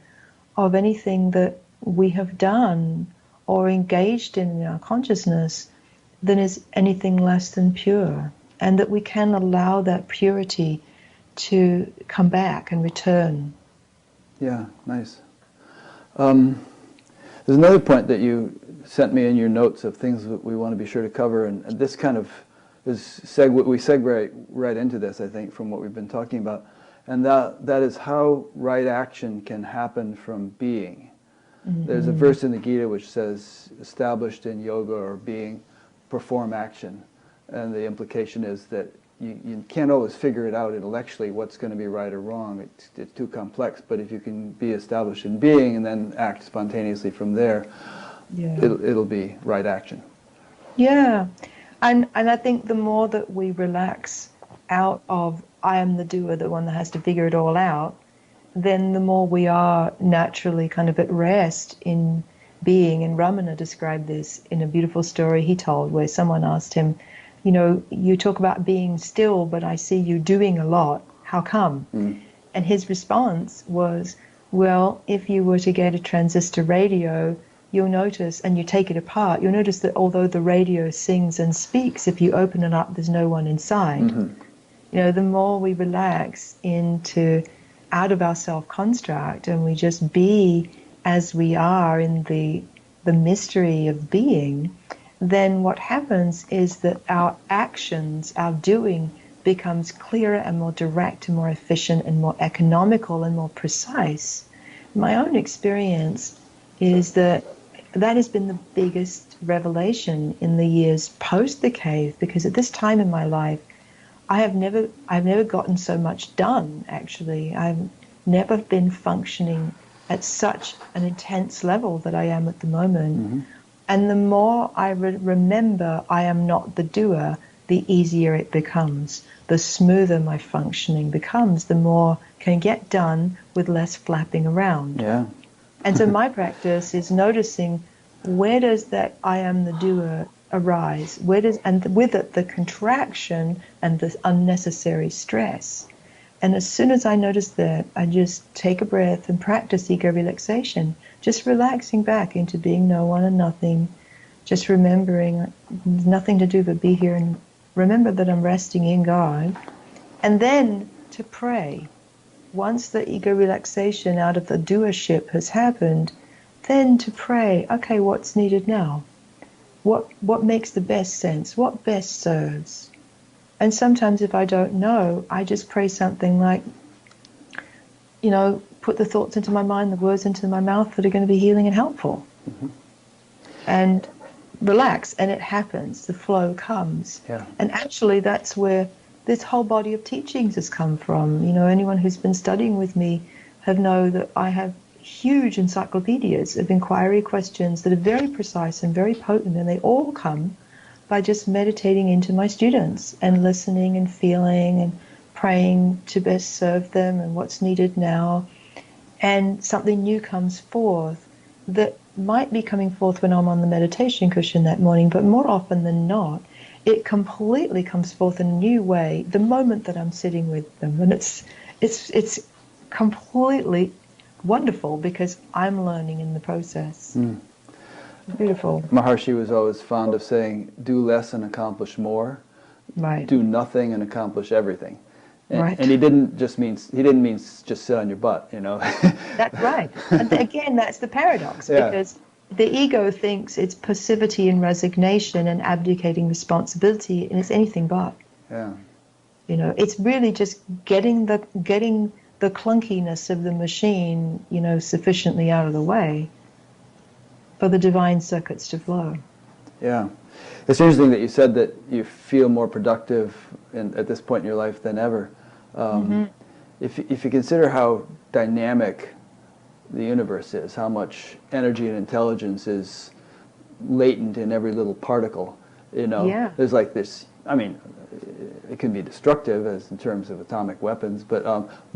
of anything that we have done or engaged in our consciousness that is anything less than pure, and that we can allow that purity to come back and return. Yeah, nice. There's another point that you sent me in your notes of things that we want to be sure to cover, and this kind of we segue right into this, I think, from what we've been talking about, and that is how right action can happen from being. There's a verse in the Gita which says, established in yoga or being, perform action, and the implication is that you can't always figure it out intellectually what's going to be right or wrong. It's too complex, but if you can be established in being and then act spontaneously from there, it'll be right action. Yeah. And I think the more that we relax out of I am the doer, the one that has to figure it all out, then the more we are naturally kind of at rest in being. And Ramana described this in a beautiful story he told, where someone asked him, you talk about being still, but I see you doing a lot. How come? And his response was, well, if you were to get a transistor radio, you'll notice, and you take it apart, you'll notice that although the radio sings and speaks, if you open it up, there's no one inside. The more we relax out of our self-construct and we just be as we are in the mystery of being, then what happens is that our actions, our doing, becomes clearer and more direct and more efficient and more economical and more precise. My own experience is that has been the biggest revelation in the years post the cave, because at this time in my life, I've never gotten so much done, actually. I've never been functioning at such an intense level that I am at the moment. And the more I remember I am not the doer, the easier it becomes. The smoother my functioning becomes, the more can get done with less flapping around. Yeah. And so my practice is noticing, where does that I am the doer arise? Where does, and with it the contraction and the unnecessary stress. And as soon as I notice that, I just take a breath and practice ego relaxation, just relaxing back into being no one and nothing, just remembering nothing to do but be here and remember that I'm resting in God. And then to pray. Once the ego relaxation out of the doership has happened, then to pray, okay, what's needed now? What makes the best sense? What best serves? And sometimes if I don't know, I just pray something like, put the thoughts into my mind, the words into my mouth that are going to be healing and helpful. Mm-hmm. And relax, and it happens. The flow comes. Yeah. And actually that's where this whole body of teachings has come from. Anyone who's been studying with me know that I have huge encyclopedias of inquiry questions that are very precise and very potent, and they all come by just meditating into my students and listening and feeling and praying to best serve them and what's needed now. And something new comes forth that might be coming forth when I'm on the meditation cushion that morning, but more often than not, it completely comes forth in a new way the moment that I'm sitting with them. And it's completely wonderful because I'm learning in the process. Mm. Beautiful. Maharishi was always fond of saying, do less and accomplish more. Right. Do nothing and accomplish everything. And, right. And he didn't mean just sit on your butt, That's right. And again, that's the paradox, because the ego thinks it's passivity and resignation and abdicating responsibility, and it's anything but. Yeah. It's really just getting the clunkiness of the machine, sufficiently out of the way for the divine circuits to flow. Yeah. It's interesting that you said that you feel more productive at this point in your life than ever. If you consider how dynamic the universe is, how much energy and intelligence is latent in every little particle, there's like this, it can be destructive as in terms of atomic weapons, but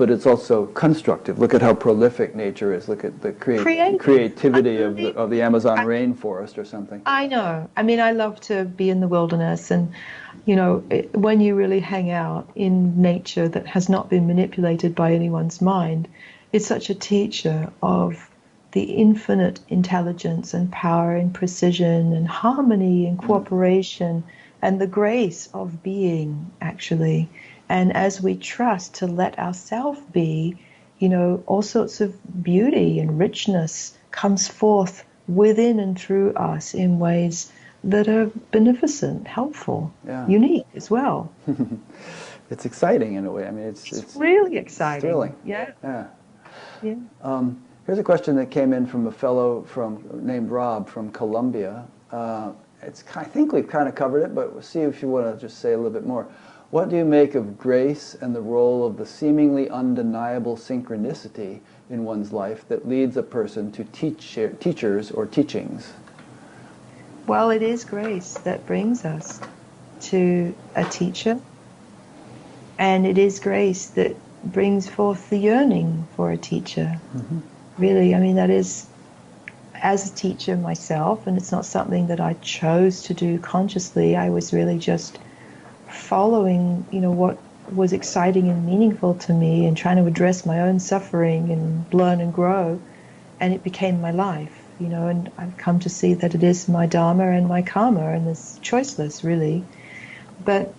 it's also constructive. Look at how prolific nature is. Look at the creativity of the Amazon rainforest or something. I know. I love to be in the wilderness, and when you really hang out in nature that has not been manipulated by anyone's mind, it's such a teacher of the infinite intelligence and power and precision and harmony and cooperation and the grace of being, actually. And as we trust to let ourselves be, all sorts of beauty and richness comes forth within and through us in ways that are beneficent, helpful, unique as well. It's exciting in a way. It's really exciting. Thrilling. Yeah. Here's a question that came in from a fellow named Rob from Colombia. I think we've kind of covered it, but we'll see if you want to just say a little bit more. What do you make of grace and the role of the seemingly undeniable synchronicity in one's life that leads a person to teachers or teachings? Well, it is grace that brings us to a teacher, and it is grace that brings forth the yearning for a teacher. Mm-hmm. Really, that is, as a teacher myself, and it's not something that I chose to do consciously. I was really just following, what was exciting and meaningful to me and trying to address my own suffering and learn and grow, and it became my life, and I've come to see that it is my dharma and my karma, and it's choiceless, really. But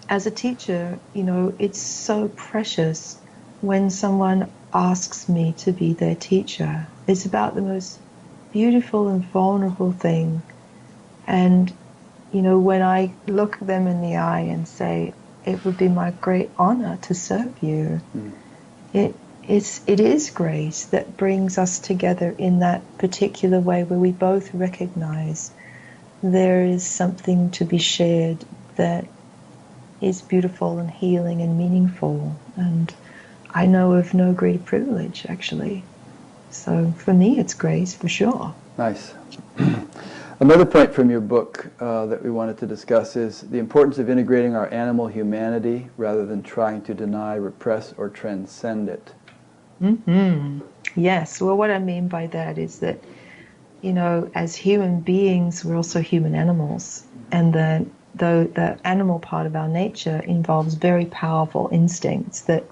as a teacher, it's so precious when someone asks me to be their teacher. It's about the most beautiful and vulnerable thing. And, when I look them in the eye and say, it would be my great honor to serve you, it is grace that brings us together in that particular way where we both recognize there is something to be shared that is beautiful and healing and meaningful. And I know of no greater privilege, actually. So for me, it's grace, for sure. Nice. Another point from your book that we wanted to discuss is the importance of integrating our animal humanity rather than trying to deny, repress, or transcend it. Hmm. Yes. Well, what I mean by that is that, as human beings, we're also human animals, and the animal part of our nature involves very powerful instincts that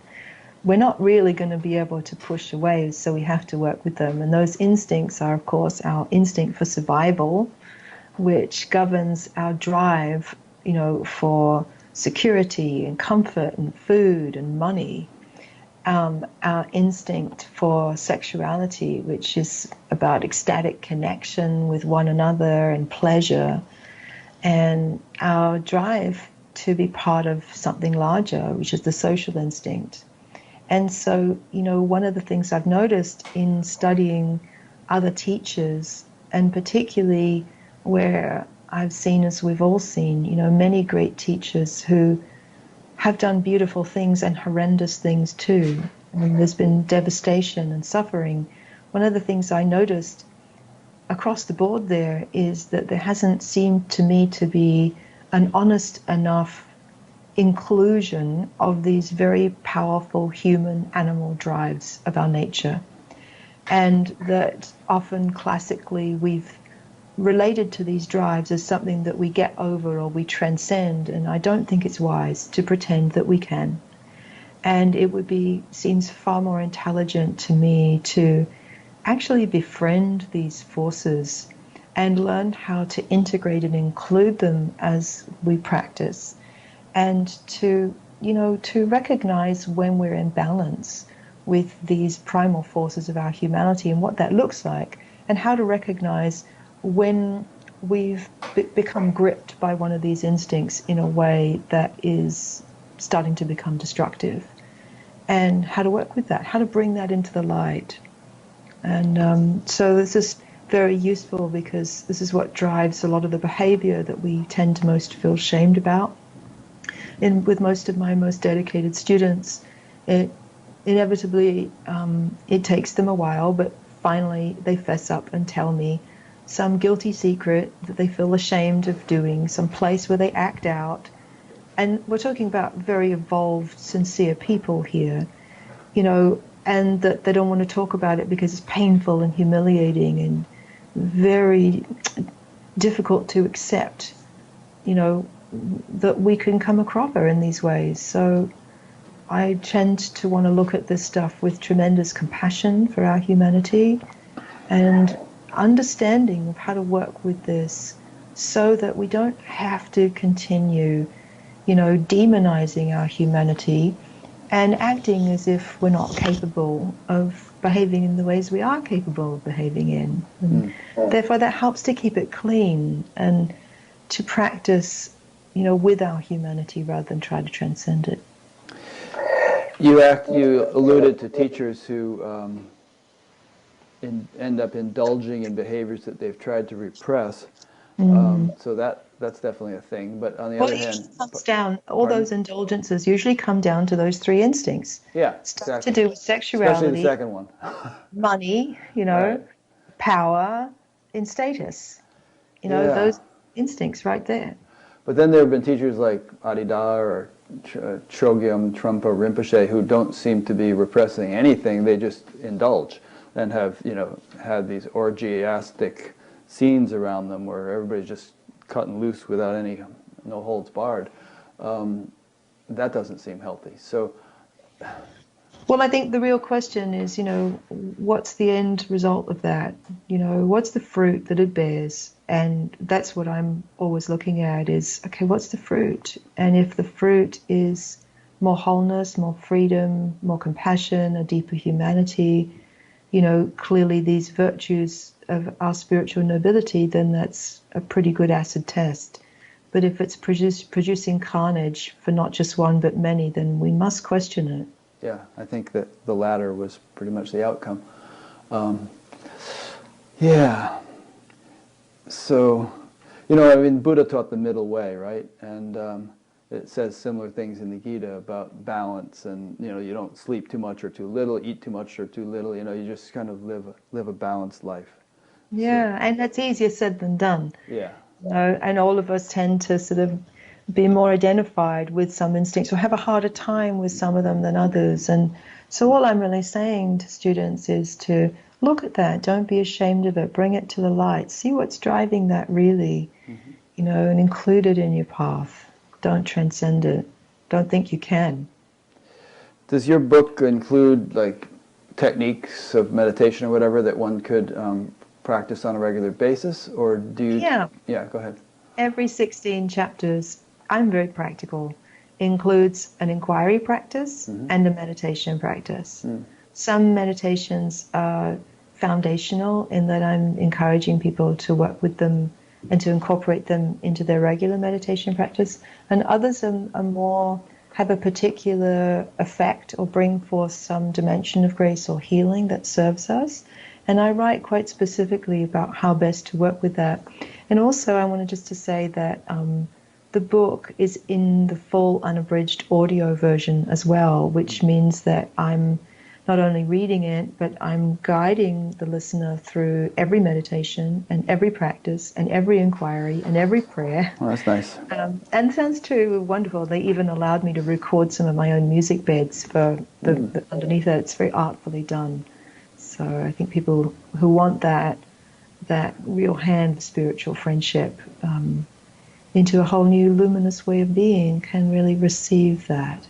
we're not really going to be able to push away, so we have to work with them. And those instincts are, of course, our instinct for survival, which governs our drive, for security and comfort and food and money. Our instinct for sexuality, which is about ecstatic connection with one another and pleasure, and our drive to be part of something larger, which is the social instinct. And so, one of the things I've noticed in studying other teachers, and particularly where I've seen, as we've all seen, many great teachers who have done beautiful things and horrendous things too. I mean, there's been devastation and suffering. One of the things I noticed across the board there is that there hasn't seemed to me to be an honest enough inclusion of these very powerful human animal drives of our nature. And that often classically we've related to these drives as something that we get over or we transcend, and I don't think it's wise to pretend that we can. And it seems far more intelligent to me to actually befriend these forces and learn how to integrate and include them as we practice, and to recognize when we're in balance with these primal forces of our humanity and what that looks like, and how to recognize when we've become gripped by one of these instincts in a way that is starting to become destructive, and how to work with that, how to bring that into the light. And so this is very useful, because this is what drives a lot of the behavior that we tend to most feel shamed about. And with most of my most dedicated students, it inevitably, it takes them a while, but finally they fess up and tell me some guilty secret that they feel ashamed of doing, some place where they act out. And we're talking about very evolved, sincere people here, and that they don't want to talk about it because it's painful and humiliating and very difficult to accept, that we can come across her in these ways. So I tend to want to look at this stuff with tremendous compassion for our humanity and understanding of how to work with this, so that we don't have to continue, demonizing our humanity and acting as if we're not capable of behaving in the ways we are capable of behaving in. And therefore that helps to keep it clean and to practice, with our humanity rather than try to transcend it. You alluded to teachers who end up indulging in behaviors that they've tried to repress. So that's definitely a thing. But on the other hand, comes down, all those indulgences usually come down to those three instincts. Yeah, Stuff exactly. to do with sexuality, especially the second one. money, Right. power, and status. Yeah. Those instincts right there. But then there have been teachers like Adida or Chogyam Trungpa Rinpoche who don't seem to be repressing anything. They just indulge and have, had these orgiastic scenes around them where everybody's just cutting loose without no holds barred. That doesn't seem healthy. So, well, I think the real question is, what's the end result of that? What's the fruit that it bears? And that's what I'm always looking at is, okay, what's the fruit? And if the fruit is more wholeness, more freedom, more compassion, a deeper humanity, clearly these virtues of our spiritual nobility, then that's a pretty good acid test. But if it's producing carnage for not just one but many, then we must question it. Yeah, I think that the latter was pretty much the outcome. Yeah. So, Buddha taught the middle way, right? And it says similar things in the Gita about balance, and you don't sleep too much or too little, eat too much or too little. You just kind of live a balanced life. Yeah, and that's easier said than done. Yeah. And all of us tend to sort of be more identified with some instincts or have a harder time with some of them than others. And so all I'm really saying to students is to look at that. Don't be ashamed of it. Bring it to the light. See what's driving that really, and include it in your path. Don't transcend it. Don't think you can. Does your book include like techniques of meditation or whatever that one could practice on a regular basis, or do you? Yeah. Yeah, go ahead. Every 16 chapters, I'm very practical, includes an inquiry practice and a meditation practice. Some meditations are foundational in that I'm encouraging people to work with them and to incorporate them into their regular meditation practice. And others are more, have a particular effect or bring forth some dimension of grace or healing that serves us. And I write quite specifically about how best to work with that. And also I wanted just to say that the book is in the full unabridged audio version as well, which means that I'm not only reading it, but I'm guiding the listener through every meditation and every practice and every inquiry and every prayer. Oh, that's nice. And it sounds too wonderful. They even allowed me to record some of my own music beds for the underneath it. It's very artfully done. So I think people who want that real hand of spiritual friendship into a whole new luminous way of being can really receive that.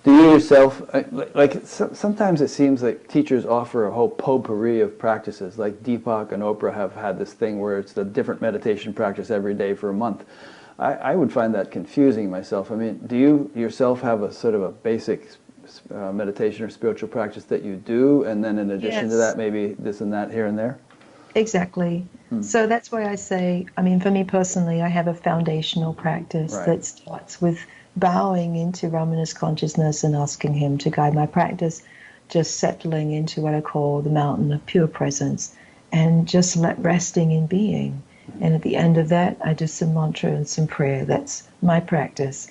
Do you yourself, sometimes it seems like teachers offer a whole potpourri of practices, like Deepak and Oprah have had this thing where it's a different meditation practice every day for a month. I would find that confusing myself. I mean, do you yourself have a sort of a basic meditation or spiritual practice that you do, and then in addition to that, maybe this and that here and there? Exactly. So that's why I say, I mean, for me personally, I have a foundational practice that starts with bowing into Ramanu's consciousness and asking him to guide my practice, just settling into what I call the mountain of pure presence, and just resting in being. And at the end of that, I do some mantra and some prayer. That's my practice.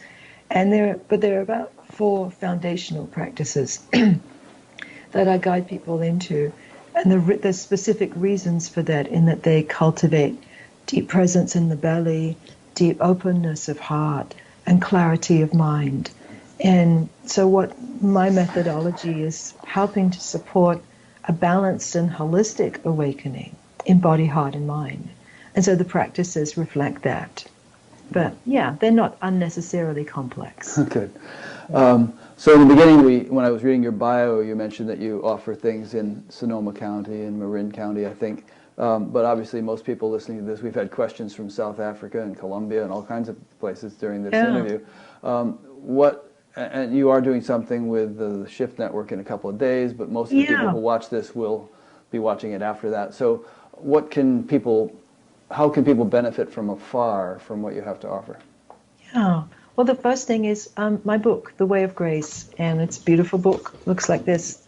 And there are about 4 foundational practices that I guide people into. And there's specific reasons for that, in that they cultivate deep presence in the belly, deep openness of heart, and clarity of mind. And so what my methodology is helping to support a balanced and holistic awakening in body, heart, and mind. And so the practices reflect that. But yeah, they're not unnecessarily complex. Good. So in the beginning, when I was reading your bio, you mentioned that you offer things in Sonoma County and Marin County, I think. But obviously most people listening to this, we've had questions from South Africa and Colombia and all kinds of places during this interview. And you are doing something with the Shift Network in a couple of days, but most of the people who watch this will be watching it after that. So how can people benefit from afar from what you have to offer? Yeah. Well, the first thing is my book, The Way of Grace, and it's a beautiful book. Looks like this.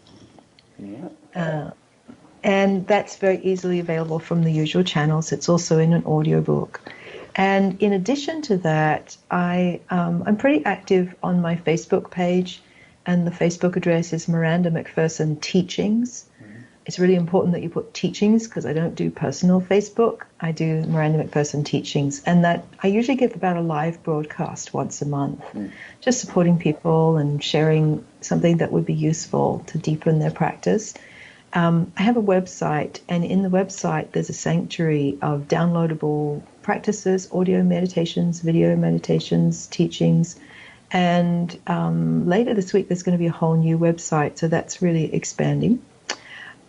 Yeah. And that's very easily available from the usual channels. It's also in an audiobook. And in addition to that, I'm pretty active on my Facebook page, and the Facebook address is Miranda McPherson Teachings. It's really important that you put teachings, because I don't do personal Facebook. I do Miranda McPherson Teachings, and that I usually give about a live broadcast once a month, just supporting people and sharing something that would be useful to deepen their practice. I have a website, and in the website there's a sanctuary of downloadable practices, audio meditations, video meditations, teachings, and later this week there's going to be a whole new website, so that's really expanding.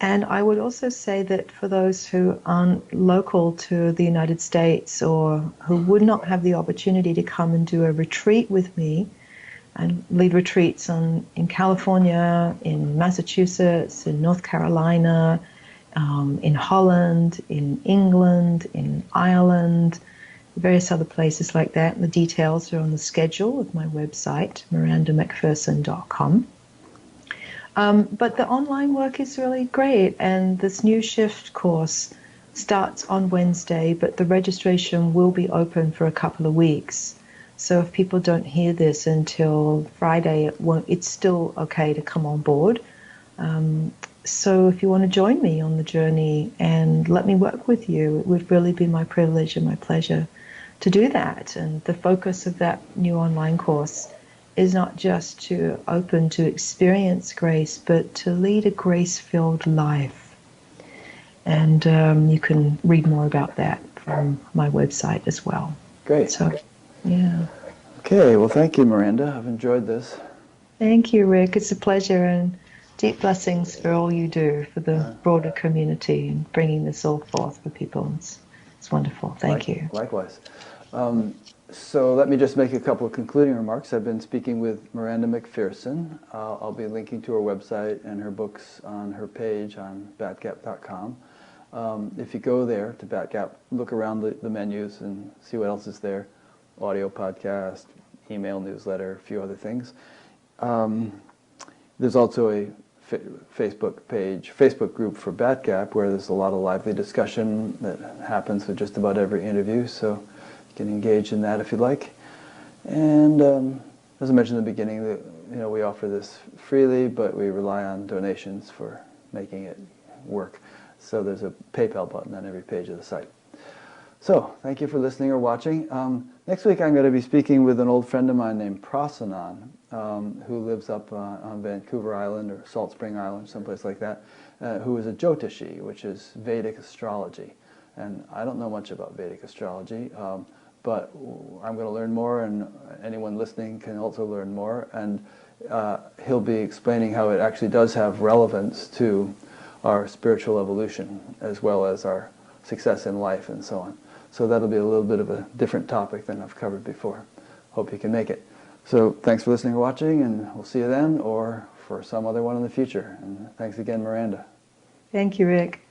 And I would also say that for those who aren't local to the United States, or who would not have the opportunity to come and do a retreat with me, I lead retreats in California, in Massachusetts, in North Carolina, in Holland, in England, in Ireland, various other places like that. And the details are on the schedule of my website, mirandamcpherson.com. But the online work is really great, and this new Shift course starts on Wednesday, but the registration will be open for a couple of weeks. So if people don't hear this until Friday, it's still okay to come on board. So if you want to join me on the journey and let me work with you, it would really be my privilege and my pleasure to do that. And the focus of that new online course is not just to open to experience grace, but to lead a grace-filled life. And you can read more about that from my website as well. Great. So, yeah. Okay, well, thank you, Miranda. I've enjoyed this. Thank you, Rick. It's a pleasure, and deep blessings for all you do for the broader community and bringing this all forth for people. It's wonderful. Thank you. Likewise. So let me just make a couple of concluding remarks. I've been speaking with Miranda McPherson. I'll be linking to her website and her books on her page on batgap.com. If you go there to Batgap, look around the menus and see what else is there. Audio podcast, email newsletter, a few other things. There's also a Facebook group for Batgap where there's a lot of lively discussion that happens with just about every interview, so you can engage in that if you'd like. And as I mentioned in the beginning, we offer this freely, but we rely on donations for making it work. So there's a PayPal button on every page of the site. So, thank you for listening or watching. Next week I'm going to be speaking with an old friend of mine named Prasannan, who lives up on Vancouver Island or Salt Spring Island, someplace like that, who is a Jyotishi, which is Vedic astrology. And I don't know much about Vedic astrology, but I'm going to learn more, and anyone listening can also learn more. And he'll be explaining how it actually does have relevance to our spiritual evolution, as well as our success in life and so on. So that'll be a little bit of a different topic than I've covered before. Hope you can make it. So thanks for listening or watching, and we'll see you then or for some other one in the future. And thanks again, Miranda. Thank you, Rick.